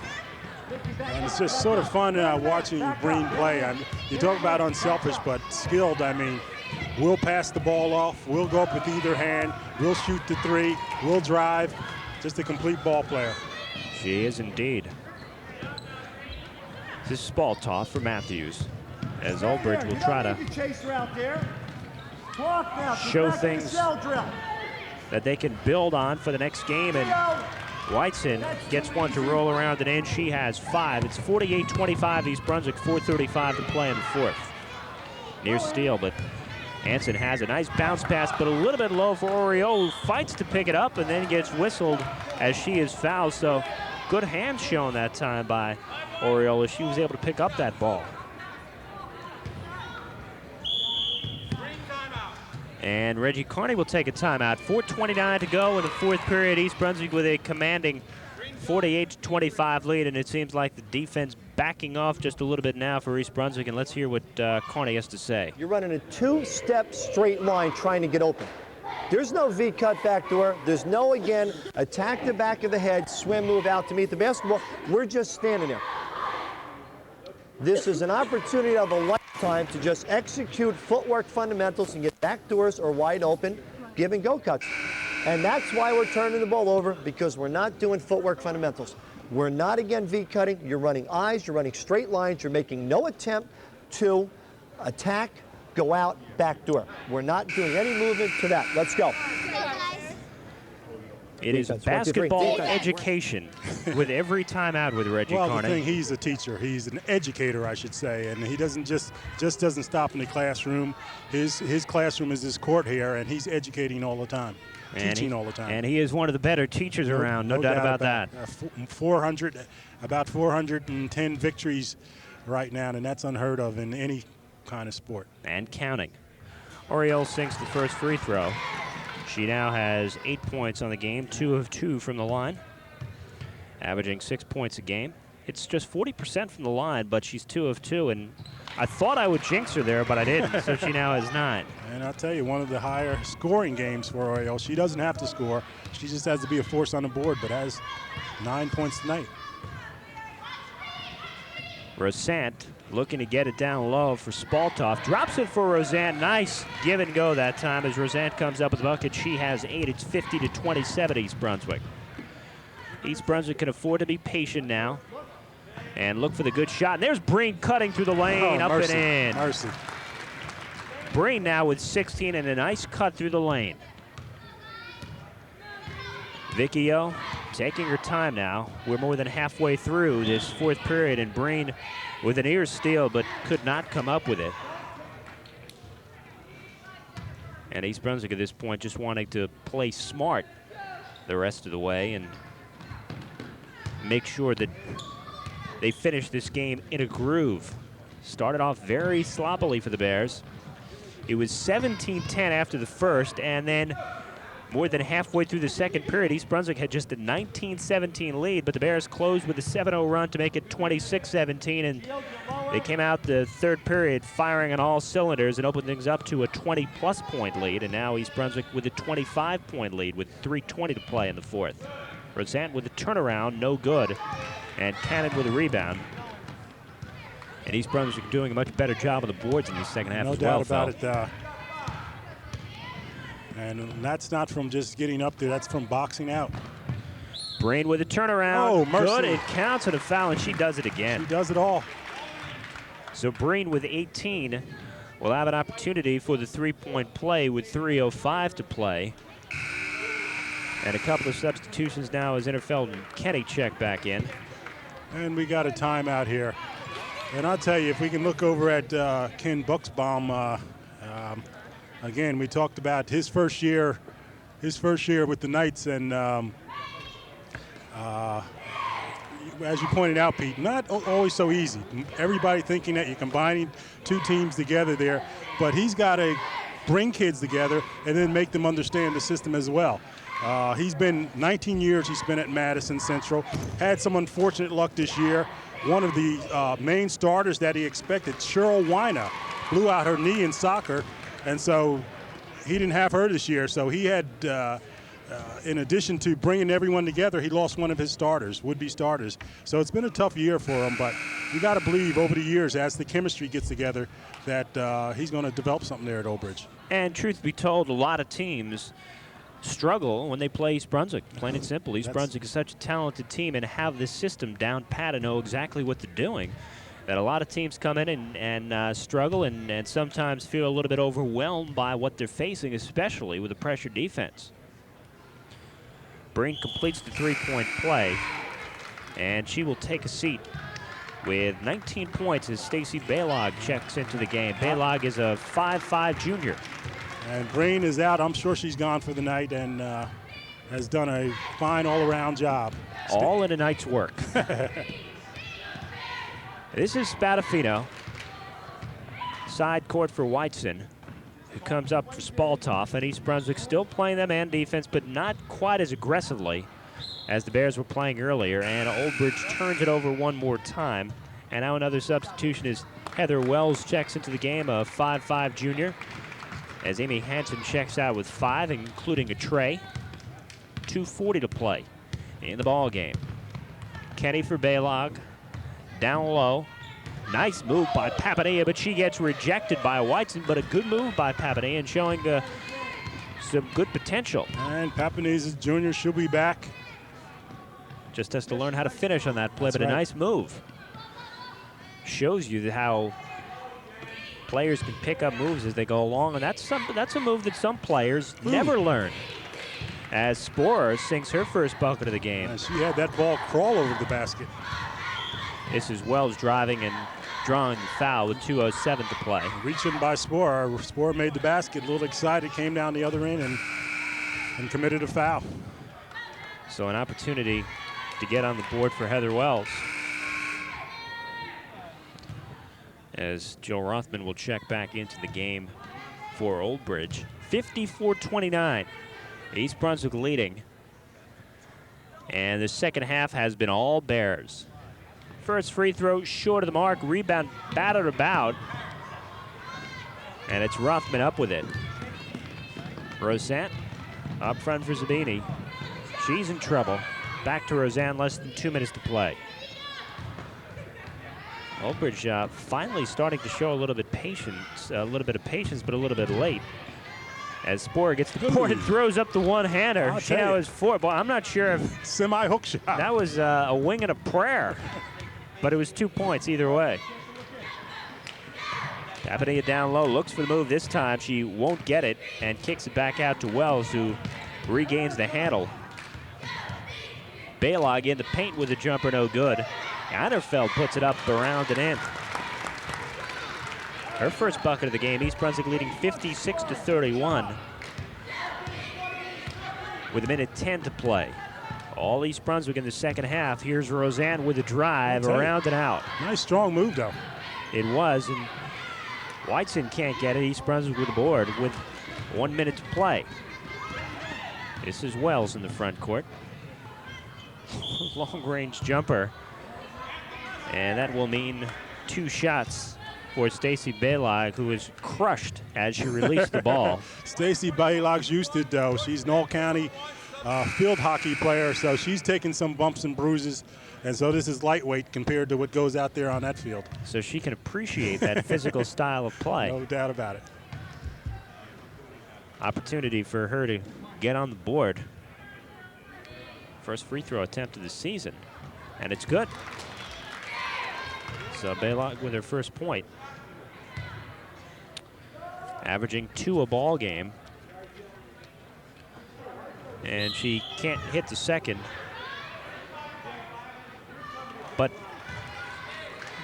And it's just sort of fun watching Breen play. You talk about unselfish, but skilled. I mean, we'll pass the ball off. We'll go up with either hand. We'll shoot the 3. We'll drive. Just a complete ball player. She is indeed. This is ball toss for Matthews, as Oldbridge will try to show things that they can build on for the next game. And Whiteson gets one to roll around and in. She has 5. It's 48-25 East Brunswick, 4:35 to play in the 4th. Near steal, but Hansen has a nice bounce pass, but a little bit low for Oriole, who fights to pick it up and then gets whistled as she is fouled. So good hands shown that time by Oriole as she was able to pick up that ball. And Reggie Carney will take a timeout. 4:29 to go in the 4th period. East Brunswick with a commanding 48-25 lead, and it seems like the defense backing off just a little bit now for East Brunswick. And let's hear what Carney has to say. You're running a 2-step straight line trying to get open. There's no V-cut backdoor. There's no, again, attack the back of the head, swim move out to meet the basketball. We're just standing there. This is an opportunity of a lifetime to just execute footwork fundamentals and get backdoors or wide open, give and go cuts. And that's why we're turning the ball over, because we're not doing footwork fundamentals. We're not, again, V-cutting. You're running eyes, you're running straight lines, you're making no attempt to attack, go out, backdoor. We're not doing any movement to that. Let's go. It is basketball education with every timeout with Reggie Carney. Well, the thing, he's a teacher. He's an educator, I should say, and he doesn't just doesn't stop in the classroom. His classroom is his court here, and he's educating all the time, teaching all the time. And he is one of the better teachers around, no doubt about that. 410 victories right now, and that's unheard of in any kind of sport. And counting. Oriole sinks the first free throw. She now has 8 points on the game, 2 of 2 from the line. averaging 6 points a game. It's just 40% from the line, but she's 2 of 2, and I thought I would jinx her there, but I didn't, so she now has 9. And I'll tell you, one of the higher scoring games for Oriole. She doesn't have to score. She just has to be a force on the board, but has 9 points tonight. Rosant looking to get it down low for Spaltoff. Drops it for Rosant. Nice give and go that time as Rosant comes up with the bucket. She has 8. It's 50-27 East Brunswick. East Brunswick can afford to be patient now and look for the good shot. And there's Breen cutting through the lane, up mercy, and in. Mercy. Breen now with 16 and a nice cut through the lane. Vicchio taking her time now. We're more than halfway through this 4th period, and Breen with an ear steal, but could not come up with it. And East Brunswick at this point just wanting to play smart the rest of the way and make sure that they finish this game in a groove. Started off very sloppily for the Bears. It was 17-10 after the first, and then more than halfway through the 2nd period, East Brunswick had just a 19-17 lead, but the Bears closed with a 7-0 run to make it 26-17, and they came out the 3rd period firing on all cylinders and opened things up to a 20-plus point lead, and now East Brunswick with a 25-point lead with 3:20 to play in the 4th. Rosant with a turnaround, no good, and Cannon with a rebound. And East Brunswick doing a much better job on the boards in the second half as well. No doubt about it. And that's not from just getting up there. That's from boxing out. Breen with a turnaround. Oh, mercy. Good. It counts at a foul, and she does it again. She does it all. So Breen with 18 will have an opportunity for the 3-point play with 3:05 to play. And a couple of substitutions now as Interfeld and Kenny check back in. And we got a timeout here. And I'll tell you, if we can look over at Ken Buxbaum, again, we talked about his first year with the Knights, and as you pointed out, Pete, not always so easy. Everybody thinking that you're combining 2 teams together there, but he's got to bring kids together and then make them understand the system as well. He's been 19 years he's been at Madison Central. Had some unfortunate luck this year. One of the main starters that he expected, Cheryl Wina, blew out her knee in soccer, and so he didn't have her this year. So he had, in addition to bringing everyone together, he lost one of his starters, would-be starters. So it's been a tough year for him, but you got to believe over the years, as the chemistry gets together, that he's going to develop something there at Old Bridge. And truth be told, a lot of teams struggle when they play East Brunswick, plain and simple. East Brunswick is such a talented team and have this system down pat and know exactly what they're doing, that a lot of teams come in and struggle and sometimes feel a little bit overwhelmed by what they're facing, especially with the pressure defense. Breen completes the 3-point play, and she will take a seat with 19 points as Stacy Baylog checks into the game. Baylog is a 5'5" junior. And Breen is out. I'm sure she's gone for the night and has done a fine all-around job. All in a night's work. This is Spadafino. Side court for Whiteson, who comes up for Spaltoff. And East Brunswick still playing them man defense, but not quite as aggressively as the Bears were playing earlier. And Old Bridge turns it over one more time. And now another substitution is Heather Wells checks into the game, a 5'5" junior, as Amy Hansen checks out with 5, including a tray. 2:40 to play in the ball game. Kenny for Baylog, down low. Nice move by Papadea, but she gets rejected by Whiteson, but a good move by Papadea and showing some good potential. And Papadea's junior, she'll be back. Just has to learn how to finish on that play, That's but right. a nice move. Shows you how players can pick up moves as they go along, and that's a move that some players never learn. As Sporer sinks her first bucket of the game. And she had that ball crawl over the basket. This is Wells driving and drawing the foul with 2:07 to play. Reaching by Sporer. Sporer made the basket, a little excited, came down the other end and committed a foul. So an opportunity to get on the board for Heather Wells, as Joe Rothman will check back into the game for Old Bridge. 54-29, East Brunswick leading. And the second half has been all Bears. First free throw short of the mark, rebound battered about. And it's Rothman up with it. Roseanne up front for Zabini. She's in trouble. Back to Roseanne, less than 2 minutes to play. Oldbridge finally starting to show a little bit of patience, but a little bit late. As Sporer gets the board and throws up the one-hander. She now has 4. Well, I'm not sure if semi-hook shot. That was a wing and a prayer, but it was 2 points either way. Tapping it down low, looks for the move this time. She won't get it and kicks it back out to Wells, who regains the handle. Baylog in the paint with a jumper, no good. Einerfeld puts it up, around and in. Her first bucket of the game, East Brunswick leading 56-31 with a minute 10 to play. All East Brunswick in the second half. Here's Roseanne with a drive, around and out. Nice strong move, though. It was, and Whiteson can't get it. East Brunswick with the board with 1 minute to play. This is Wells in the front court. Long-range jumper. And that will mean 2 shots for Stacy Baylog, who is crushed as she released the ball. Stacy Baylog's used to it, though. She's an all-county field hockey player, so she's taking some bumps and bruises. And so this is lightweight compared to what goes out there on that field. So she can appreciate that physical style of play. No doubt about it. Opportunity for her to get on the board. First free throw attempt of the season, and it's good. So Baylog with her first point. Averaging 2 a ball game. And she can't hit the second. But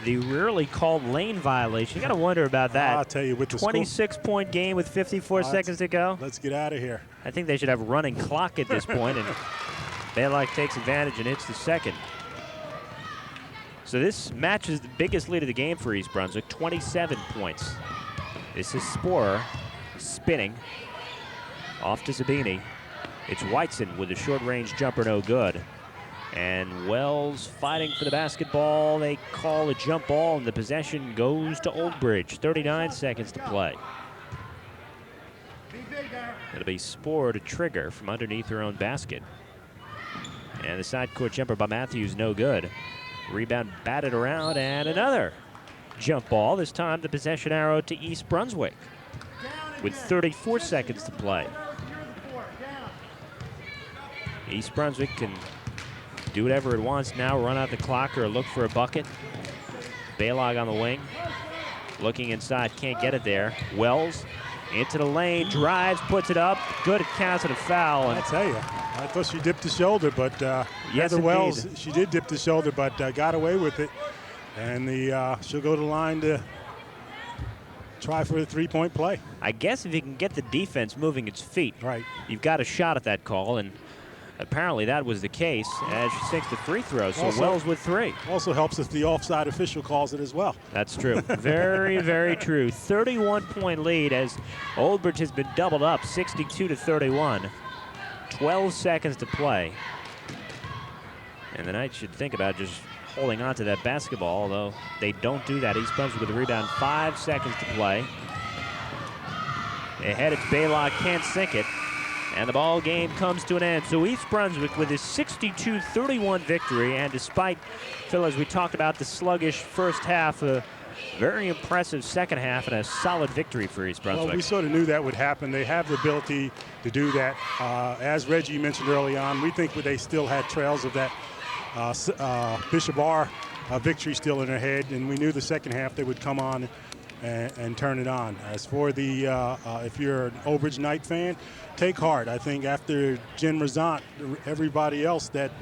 the rarely called lane violation, you got to wonder about that. I'll tell you, with the 26-point game with 54 seconds to go. Let's get out of here. I think they should have a running clock at this point, and Baylog takes advantage and hits the second. So this matches the biggest lead of the game for East Brunswick, 27 points. This is Sporer spinning off to Zabini. It's Whiteson with a short-range jumper, no good. And Wells fighting for the basketball. They call a jump ball, and the possession goes to Oldbridge. 39 seconds to play. It'll be Sporer to trigger from underneath her own basket. And the side court jumper by Matthews, no good. Rebound batted around, and another jump ball. This time the possession arrow to East Brunswick with 34 seconds to play. East Brunswick can do whatever it wants now, run out the clock or look for a bucket. Baylog on the wing, looking inside, can't get it there. Wells into the lane, drives, puts it up. Good, counts and a foul. I tell you, I thought she dipped the shoulder, but yes, Heather Wells, she did dip the shoulder, but got away with it. And she'll go to the line to try for the 3-point play. I guess if you can get the defense moving its feet, right, you've got a shot at that call, and apparently that was the case as she takes the free throw. So also, Wells with 3. Also helps if the offside official calls it as well. That's true. Very, very true. 31-point lead as Oldbridge has been doubled up, 62-31. 12 seconds to play. And the Knights should think about just holding on to that basketball, although they don't do that. East Brunswick with the rebound, 5 seconds to play. Ahead, it's Baylog, can't sink it. And the ball game comes to an end. So East Brunswick with his 62-31 victory, and despite, Phil, as we talked about, the sluggish first half, a very impressive second half and a solid victory for East Brunswick. Well, we sort of knew that would happen. They have the ability to do that. As Reggie mentioned early on, we think they still had trails of that Bishop R victory still in their head, and we knew the second half they would come on and turn it on. As for the, if you're an Oldbridge Knight fan, take heart. I think after Jen Razant, everybody else that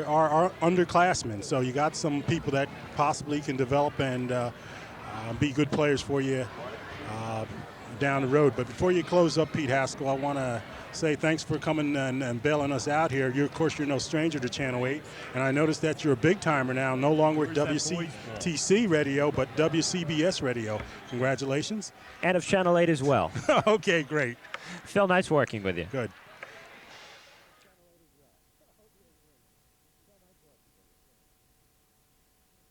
are underclassmen. So you got some people that possibly can develop and be good players for you down the road. But before you close up, Pete Haskell, I want to say thanks for coming and bailing us out here. Of course, you're no stranger to Channel 8, and I noticed that you're a big timer now, no longer at WCTC Radio, but WCBS Radio. Congratulations. And of Channel 8 as well. Okay, great. Phil, nice working with you. Good.